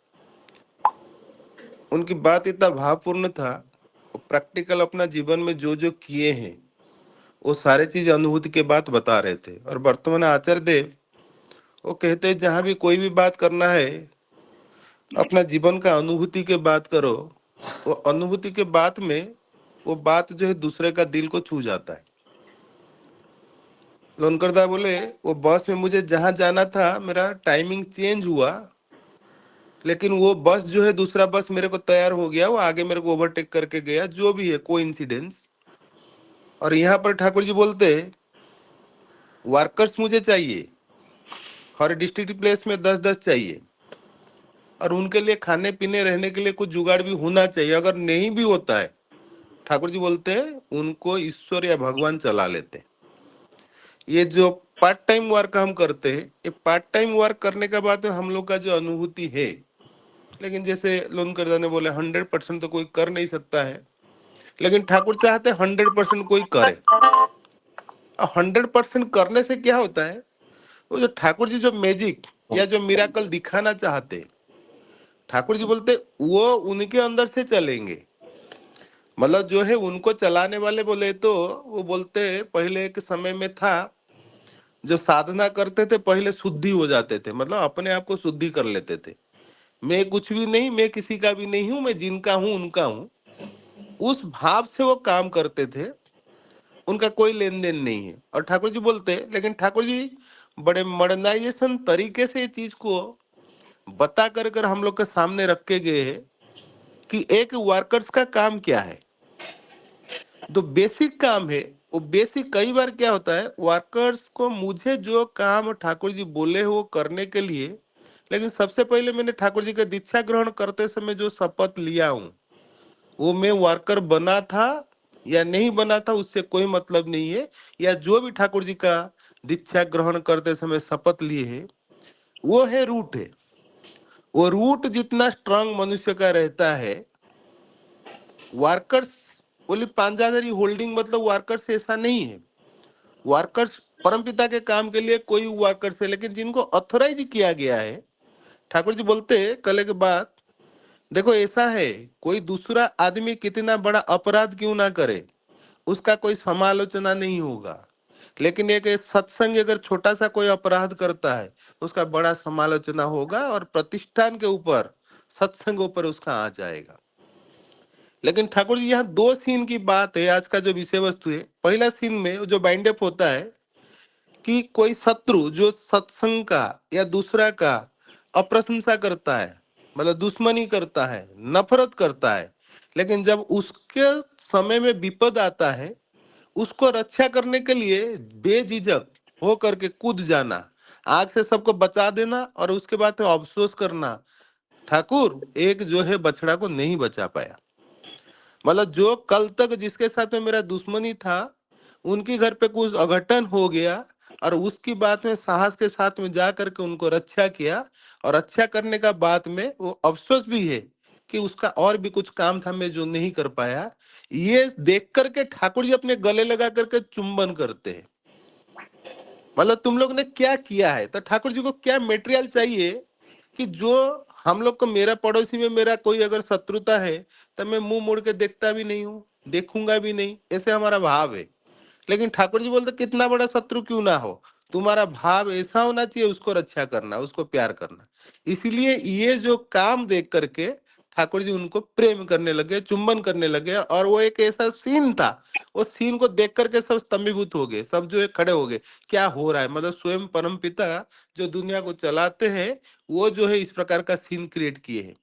उनकी बात इतना भावपूर्ण था, प्रैक्टिकल अपना जीवन में जो जो किए हैं वो सारे चीज अनुभूति के बात बता रहे थे। और वर्तमान आचार्य देव वो कहते हैं जहां भी कोई भी बात करना है अपना जीवन का अनुभूति के बात करो। वो अनुभूति के बात में वो बात जो है दूसरे का दिल को छू जाता है। लोनकरदा बोले वो बस में मुझे जहां जाना था मेरा टाइमिंग चेंज हुआ, लेकिन वो बस जो है दूसरा बस मेरे को तैयार हो गया, वो आगे मेरे को ओवरटेक करके गया, जो भी है कोइंसिडेंस। और यहाँ पर ठाकुर जी बोलते वर्कर्स मुझे चाहिए, हर डिस्ट्रिक्ट प्लेस में 10-10 चाहिए, और उनके लिए खाने पीने रहने के लिए कुछ जुगाड़ भी होना चाहिए। अगर नहीं भी होता है ठाकुर जी बोलते हैं उनको ईश्वर या भगवान चला लेते हैं। ये जो पार्ट टाइम वर्क हम करते हैं, ये पार्ट टाइम वर्क करने के बाद में हम लोग का जो अनुभूति है, लेकिन जैसे लोनकरदा ने बोले 100% तो कोई कर नहीं सकता है, लेकिन ठाकुर चाहते 100% कोई करे। और 100% करने से क्या होता है, वो जो ठाकुर जी जो मैजिक या जो मिराकल दिखाना चाहते ठाकुर जी बोलते वो उनके अंदर से चलेंगे। मतलब जो है उनको चलाने वाले बोले तो वो बोलते पहले एक समय में था जो साधना करते थे पहले शुद्धि हो जाते थे, मतलब अपने आप को शुद्धि कर लेते थे। मैं कुछ भी नहीं, मैं किसी का भी नहीं हूं, मैं जिनका हूं उनका हूं, उस भाव से वो काम करते थे। उनका कोई लेन देन नहीं है। और ठाकुर जी बोलते लेकिन ठाकुर जी बड़े मॉडर्नाइजेशन तरीके से ये चीज को बता कर हम लोग के सामने रख के गए हैं कि एक वर्कर्स का काम क्या है। जो बेसिक काम है वो बेसिक, कई बार क्या होता है वर्कर्स को मुझे जो काम ठाकुर जी बोले हो करने के लिए, लेकिन सबसे पहले मैंने ठाकुर जी का दीक्षा ग्रहण करते समय जो शपथ लिया हूं वो मैं वर्कर बना था या नहीं बना था उससे कोई मतलब नहीं है, या जो भी ठाकुर जी का दीक्षा ग्रहण करते समय शपथ लिए है, वो है रूट है। वो रूट जितना स्ट्रांग मनुष्य का रहता है, वर्कर्स बोली पांजाधारी होल्डिंग मतलब वर्कर्स ऐसा नहीं है। वर्कर्स परमपिता के काम के लिए कोई वर्कर्स है, लेकिन जिनको ऑथोराइज किया गया है, ठाकुर जी बोलते कल के बाद, देखो ऐसा है, कोई दूसरा आदमी कितना बड़ा अपराध क्यों ना करे, उसका कोई समालोचना नहीं होगा, लेकिन एक सत्संग अगर छोटा सा कोई अपराध करता है, उसका बड़ा समालोचना होगा और प्रतिष्ठान के ऊपर, सत्संग ऊपर उसका आ जाएगा। लेकिन ठाकुर जी यहाँ दो सीन की बात है, आज का जो विषय वस्तु है। पहला सीन में जो बाइंड अप होता है कि कोई शत्रु जो सत्संग का या दूसरा का अप्रशंसा करता है, मतलब दुश्मनी करता है, नफरत करता है, लेकिन जब उसके समय में विपद आता है, उसको रक्षा करने के लिए बेझिझक हो करके कूद जाना, आग से सबको बचा देना और उसके बाद में अफसोस करना, ठाकुर एक जो है बछड़ा को नहीं बचा पाया। मतलब जो कल तक जिसके साथ में मेरा दुश्मनी था, उनके घर पे कुछ अघटन हो गया और उसकी बात में साहस के साथ में जा करके उनको रक्षा किया, और रक्षा करने का बाद में वो अफसोस भी है कि उसका और भी कुछ काम था मैं जो नहीं कर पाया। ये देख करके ठाकुर जी अपने गले लगा करके चुंबन करते हैं। मतलब तुम लोग ने क्या किया है, तो ठाकुर जी को क्या मटेरियल चाहिए कि जो हम लोग को, मेरा पड़ोसी में मेरा कोई अगर शत्रुता है तो मैं मुंह मोड़ के देखता भी नहीं हूँ, देखूंगा भी नहीं, ऐसे हमारा भाव है। लेकिन ठाकुर जी बोलते कितना बड़ा शत्रु क्यों ना हो, तुम्हारा भाव ऐसा होना चाहिए उसको रक्षा करना, उसको प्यार करना। इसीलिए ये जो काम देख करके ठाकुर जी उनको प्रेम करने लगे, चुंबन करने लगे, और वो एक ऐसा सीन था, वो सीन को देख करके सब स्तंभीभूत हो गए, सब जो है खड़े हो गए, क्या हो रहा है। मतलब स्वयं परम पिता जो दुनिया को चलाते हैं, वो जो है इस प्रकार का सीन क्रिएट किए हैं।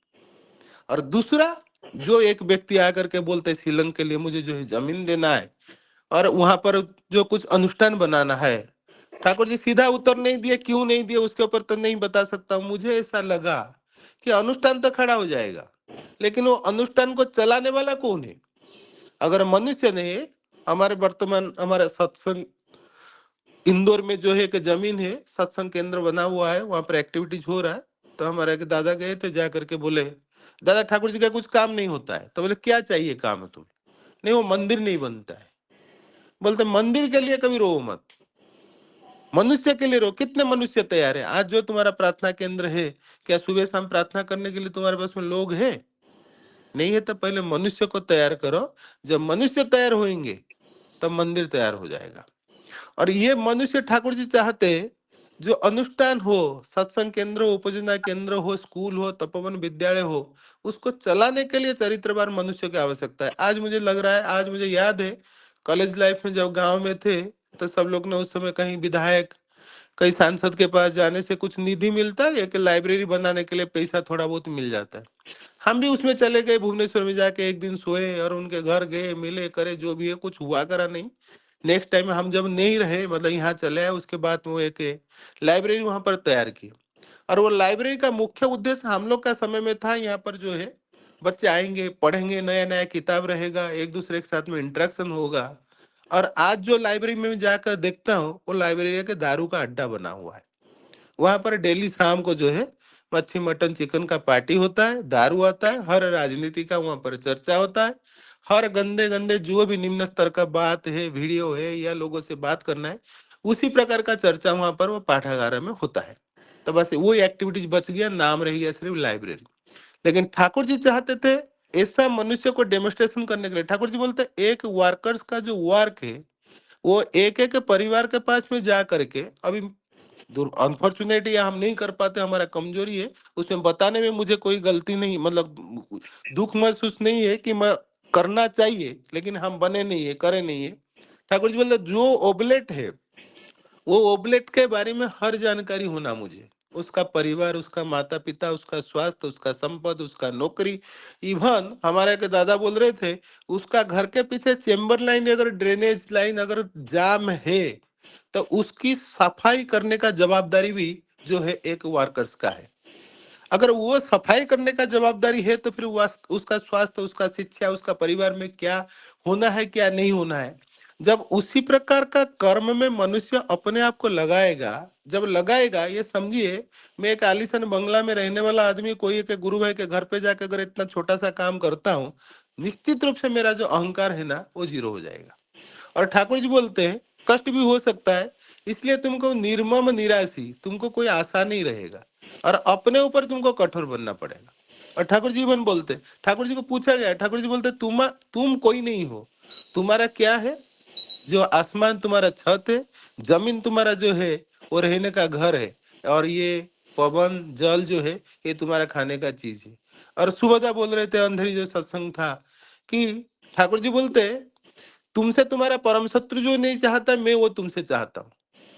और दूसरा जो एक व्यक्ति आकर के बोलते श्रीलंका के लिए मुझे जो है जमीन देना है और वहां पर जो कुछ अनुष्ठान बनाना है, ठाकुर जी सीधा उत्तर नहीं दिए, क्यों नहीं दिए उसके ऊपर तो नहीं बता सकता हूं। मुझे ऐसा लगा कि अनुष्ठान तो खड़ा हो जाएगा, लेकिन वो अनुष्ठान को चलाने वाला कौन है। अगर मनुष्य नहीं है, हमारे वर्तमान हमारा सत्संग इंदौर में जो है एक जमीन है, सत्संग केंद्र बना हुआ है, वहां पर एक्टिविटीज हो रहा है। तो हमारे एक दादा गए थे, जा करके बोले दादा ठाकुर जी का कुछ काम नहीं होता है। तो बोले क्या चाहिए काम है तुम्हें। नहीं वो मंदिर नहीं बनता है। बोलते मंदिर के लिए कभी रो मत, मनुष्य के लिए रो। कितने मनुष्य तैयार है आज जो तुम्हारा प्रार्थना केंद्र है, क्या सुबह शाम प्रार्थना करने के लिए तुम्हारे पास में लोग हैं? नहीं है तो पहले मनुष्य को तैयार करो। जब मनुष्य तैयार होंगे तब मंदिर तैयार हो जाएगा। और ये मनुष्य ठाकुर जी चाहते हैं, जो अनुष्ठान हो, सत्संग केंद्र हो, उपजना केंद्र हो, स्कूल हो, तपोवन विद्यालय हो, उसको चलाने के लिए चरित्रवान मनुष्य की आवश्यकता है। आज मुझे लग रहा है, आज मुझे याद है कॉलेज लाइफ में जब गांव में थे, तो सब लोग ने उस समय कहीं विधायक, कई सांसद के पास जाने से कुछ निधि मिलता है, एक लाइब्रेरी बनाने के लिए पैसा थोड़ा बहुत मिल जाता है। हम भी उसमें चले गए, भुवनेश्वर में जाके एक दिन सोए और उनके घर गए, मिले, करे, जो भी है, कुछ हुआ करा नहीं। नेक्स्ट टाइम हम जब नहीं रहे, मतलब यहाँ चले आए, उसके बाद वो एक लाइब्रेरी वहां पर तैयार की। और वो लाइब्रेरी का मुख्य उद्देश्य हम लोग का समय में था, यहाँ पर जो है बच्चे आएंगे, पढ़ेंगे, नया नया किताब रहेगा, एक दूसरे के साथ में इंटरेक्शन होगा। और आज जो लाइब्रेरी में जाकर देखता हूँ, वो लाइब्रेरी के दारू का अड्डा बना हुआ है। वहां पर डेली शाम को जो है मच्छी मटन चिकन का पार्टी होता है, दारू आता है, हर राजनीति का वहां पर चर्चा होता है, हर गंदे गंदे जो भी निम्न स्तर का बात है, वीडियो है, या लोगों से बात करना है, उसी प्रकार का चर्चा वहां पर वो पाठागार में होता है। तो बस वो एक्टिविटीज बच गया, नाम रह गया सिर्फ लाइब्रेरी। लेकिन ठाकुर जी चाहते थे ऐसा मनुष्य को डेमोन्स्ट्रेशन करने के लिए। ठाकुर जी बोलते एक वर्कर्स का जो वर्क है, वो एक एक परिवार के पास में जा करके, अभी अनफॉर्चुनेटली हम नहीं कर पाते, हमारा कमजोरी है, उसमें बताने में मुझे कोई गलती नहीं, मतलब दुख महसूस नहीं है कि मैं करना चाहिए, लेकिन हम बने नहीं है, करे नहीं है। ठाकुर जी बोलते जो ओबलेट है, वो ओबलेट के बारे में हर जानकारी होना मुझे, उसका परिवार, उसका माता पिता, उसका स्वास्थ्य, उसका संपद, उसका नौकरी। इवन हमारे के दादा बोल रहे थे, उसका घर के पीछे चेम्बर लाइन अगर, ड्रेनेज लाइन अगर जाम है, तो उसकी सफाई करने का जवाबदारी भी जो है एक वर्कर्स का है। अगर वो सफाई करने का जवाबदारी है तो फिर उसका स्वास्थ्य, उसका शिक्षा, उसका परिवार में क्या होना है, क्या नहीं होना है। जब उसी प्रकार का कर्म में मनुष्य अपने आप को लगाएगा, जब लगाएगा, ये समझिए, मैं एक आलीशान बंगला में रहने वाला आदमी कोई एक गुरु भाई के घर पे जाकर अगर इतना छोटा सा काम करता हूँ, निश्चित रूप से मेरा जो अहंकार है ना वो जीरो हो जाएगा। और ठाकुर जी बोलते हैं कष्ट भी हो सकता है, इसलिए तुमको निर्मम निराशी, तुमको कोई आशा नहीं रहेगा और अपने ऊपर तुमको कठोर बनना पड़ेगा। और ठाकुर जी बोलते, ठाकुर जी को पूछा गया, ठाकुर जी बोलते तुम कोई नहीं हो, तुम्हारा क्या है? जो आसमान तुम्हारा छत है, जमीन तुम्हारा जो है वो रहने का घर है, और ये पवन जल जो है ये तुम्हारा खाने का चीज है। और सुभद्रा बोल रहे थे, अंधेरी जो सत्संग था, कि ठाकुर जी बोलते तुमसे तुम्हारा परम शत्रु जो नहीं चाहता, मैं वो तुमसे चाहता हूँ।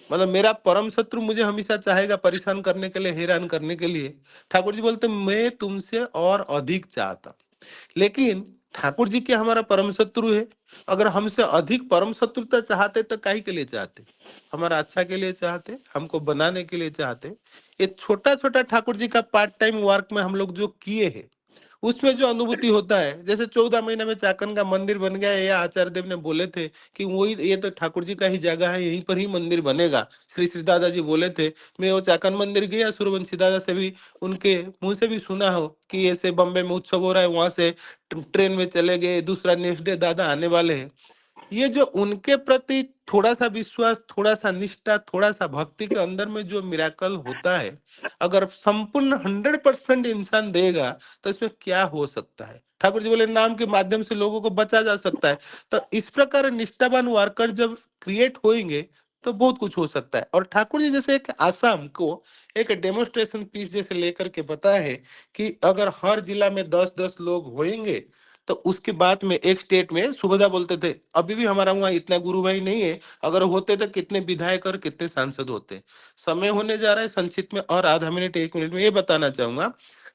मतलब मेरा परम शत्रु मुझे हमेशा चाहेगा परेशान करने के लिए, हैरान करने के लिए। ठाकुर जी बोलते मैं तुमसे और अधिक चाहता हूँ। लेकिन ठाकुर जी क्या हमारा परम शत्रु है? अगर हमसे अधिक परम शत्रुता चाहते तो काहे के लिए चाहते? हमारा अच्छा के लिए चाहते, हमको बनाने के लिए चाहते। ये छोटा छोटा ठाकुर जी का पार्ट टाइम वर्क में हम लोग जो किए हैं, उसमें जो अनुभूति होता है, जैसे 14 महीने में चाकन का मंदिर बन गया, ये आचार्य देव ने बोले थे कि वही, ये तो ठाकुर जी का ही जगह है, यहीं पर ही मंदिर बनेगा। श्री श्री दादाजी बोले थे। मैं वो चाकन मंदिर गया, सूर्यवंशी दादा से भी, उनके मुंह से भी सुना हो कि ऐसे बम्बे में उत्सव हो रहा है, वहां से ट्रेन में चले गए, दूसरा नेक्स्ट डे दादा आने वाले हैं। ये जो उनके प्रति थोड़ा सा विश्वास, थोड़ा सा निष्ठा, थोड़ा सा भक्ति के अंदर में जो मिराकल होता है, अगर संपूर्ण 100% इंसान देगा तो इसमें क्या हो सकता है? ठाकुर जी बोले नाम के माध्यम से लोगों को बचा जा सकता है। तो इस प्रकार निष्ठावान वर्कर जब क्रिएट होंगे तो बहुत कुछ हो सकता है। और ठाकुर जी जैसे एक आसाम को एक डेमोन्स्ट्रेशन पीस जैसे लेकर के बताया है कि अगर हर जिला में 10-10 लोग होंगे तो उसके बाद में एक स्टेट में, सुभद्रा बोलते थे अभी भी हमारा वहाँ इतना गुरु भाई नहीं है, अगर होते तो कितने विधायक और कितने सांसद होते। समय होने जा रहा है, संक्षिप्त में और आधा मिनट 1 मिनट में ये बताना चाहूंगा।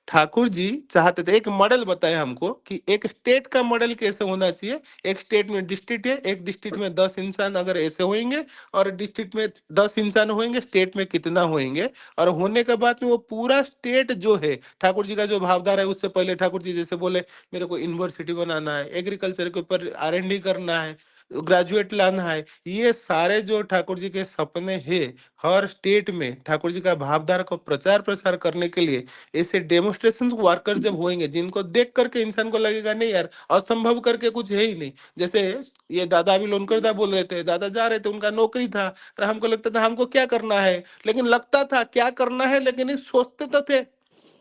ठाकुर जी चाहते थे, एक मॉडल बताया हमको कि एक स्टेट का मॉडल कैसे होना चाहिए। एक स्टेट में डिस्ट्रिक्ट है, एक डिस्ट्रिक्ट में 10 इंसान अगर ऐसे होंगे, और डिस्ट्रिक्ट में 10 इंसान होंगे, स्टेट में कितना होंगे, और होने के बाद में वो पूरा स्टेट जो है, ठाकुर जी का जो भावधारा है, उससे पहले ठाकुर जी जैसे बोले मेरे को यूनिवर्सिटी बनाना है, एग्रीकल्चर के ऊपर R&D करना है, ग्रेजुएट लाना है, ये सारे जो ठाकुर जी के सपने हैं, हर स्टेट में ठाकुर जी का भावधारा को प्रचार प्रसार करने के लिए ऐसे डेमोन्स्ट्रेशन वर्कर जब होंगे, जिनको देख करके इंसान को लगेगा नहीं यार, असंभव करके कुछ है ही नहीं। जैसे ये दादा भी लोनकर दा बोल रहे थे, दादा जा रहे थे, उनका नौकरी था, और हमको लगता था हमको क्या करना है, लेकिन लगता था क्या करना है, लेकिन ये सोचते तो थे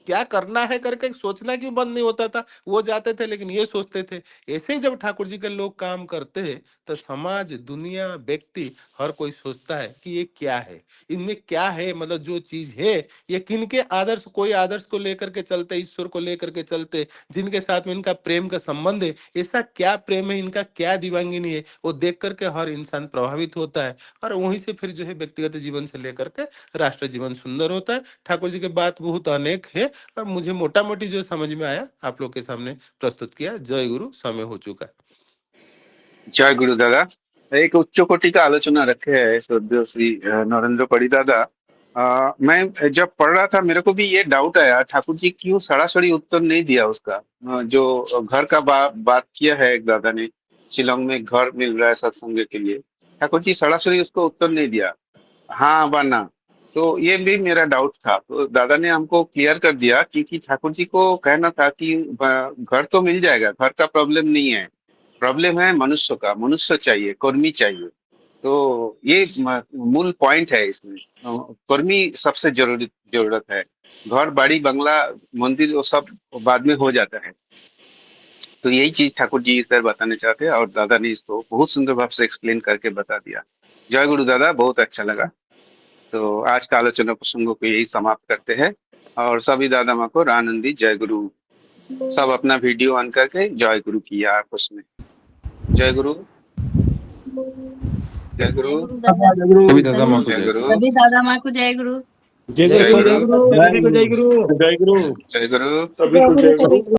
क्या करना है करके, सोचना क्यों बंद नहीं होता था, वो जाते थे लेकिन ये सोचते थे। ऐसे ही जब ठाकुर जी के लोग काम करते हैं तो समाज, दुनिया, व्यक्ति, हर कोई सोचता है कि ये क्या है, इनमें क्या है, मतलब जो चीज है ये किनके आदर्श, कोई आदर्श को लेकर के चलते, ईश्वर को लेकर के चलते, जिनके साथ में इनका प्रेम का संबंध है, ऐसा क्या प्रेम है इनका, क्या दीवांगिनी है, वो देख करके हर इंसान प्रभावित होता है। और वहीं से फिर जो है व्यक्तिगत जीवन से लेकर के राष्ट्र जीवन सुंदर होता है। ठाकुर जी की बात बहुत अनेक है, और मुझे मोटा मोटी जो समझ में आया आप लोग के सामने प्रस्तुत किया। जय गुरु, समय हो चुका है। जय गुरु दादा। एक उच्च कोटि का आलोचना रखे है श्रद्धेय श्री नरेंद्र परिदादा। मैं जब पढ़ रहा था मेरे को भी ये डाउट आया, ठाकुर जी क्यों सरासरी उत्तर नहीं दिया उसका। जो घर का बात किया है एक दादा ने, शिलोंग में घर मिल रहा है सत्संग के लिए, ठाकुर जी सरासरी उसको उत्तर नहीं दिया, हाँ वरना। तो ये भी मेरा डाउट था, तो दादा ने हमको क्लियर कर दिया, क्योंकि ठाकुर जी को कहना था कि घर तो मिल जाएगा, घर का प्रॉब्लम नहीं है, प्रॉब्लम है मनुष्य का, मनुष्य चाहिए, कर्मी चाहिए। तो ये मूल पॉइंट है इसमें। कर्मी सबसे जरूरत है। घर, बाड़ी, बंगला, मंदिर वो सब बाद में हो जाता है। तो यही चीज ठाकुर जी इधर बताना चाहते हैं, और दादा ने इसको बहुत सुंदर भाव से एक्सप्लेन करके बता दिया। जय गुरु दादा, बहुत अच्छा लगा। तो आज का आलोचना प्रसंगों को यही समाप्त करते हैं, और सभी दादा माँ को रानंदी जय गुरु। सब अपना वीडियो ऑन करके जय गुरु किया आपस में। जय गुरु, जय गुरु, जय गुरु दादा, सभी दादा माँ को जय जय गुरु, गुरु। सभी दादा माँ को जय गुरु। जय गुरु, जय गुरु, जय गुरु, जय गुरु। सभी को जय गुरु।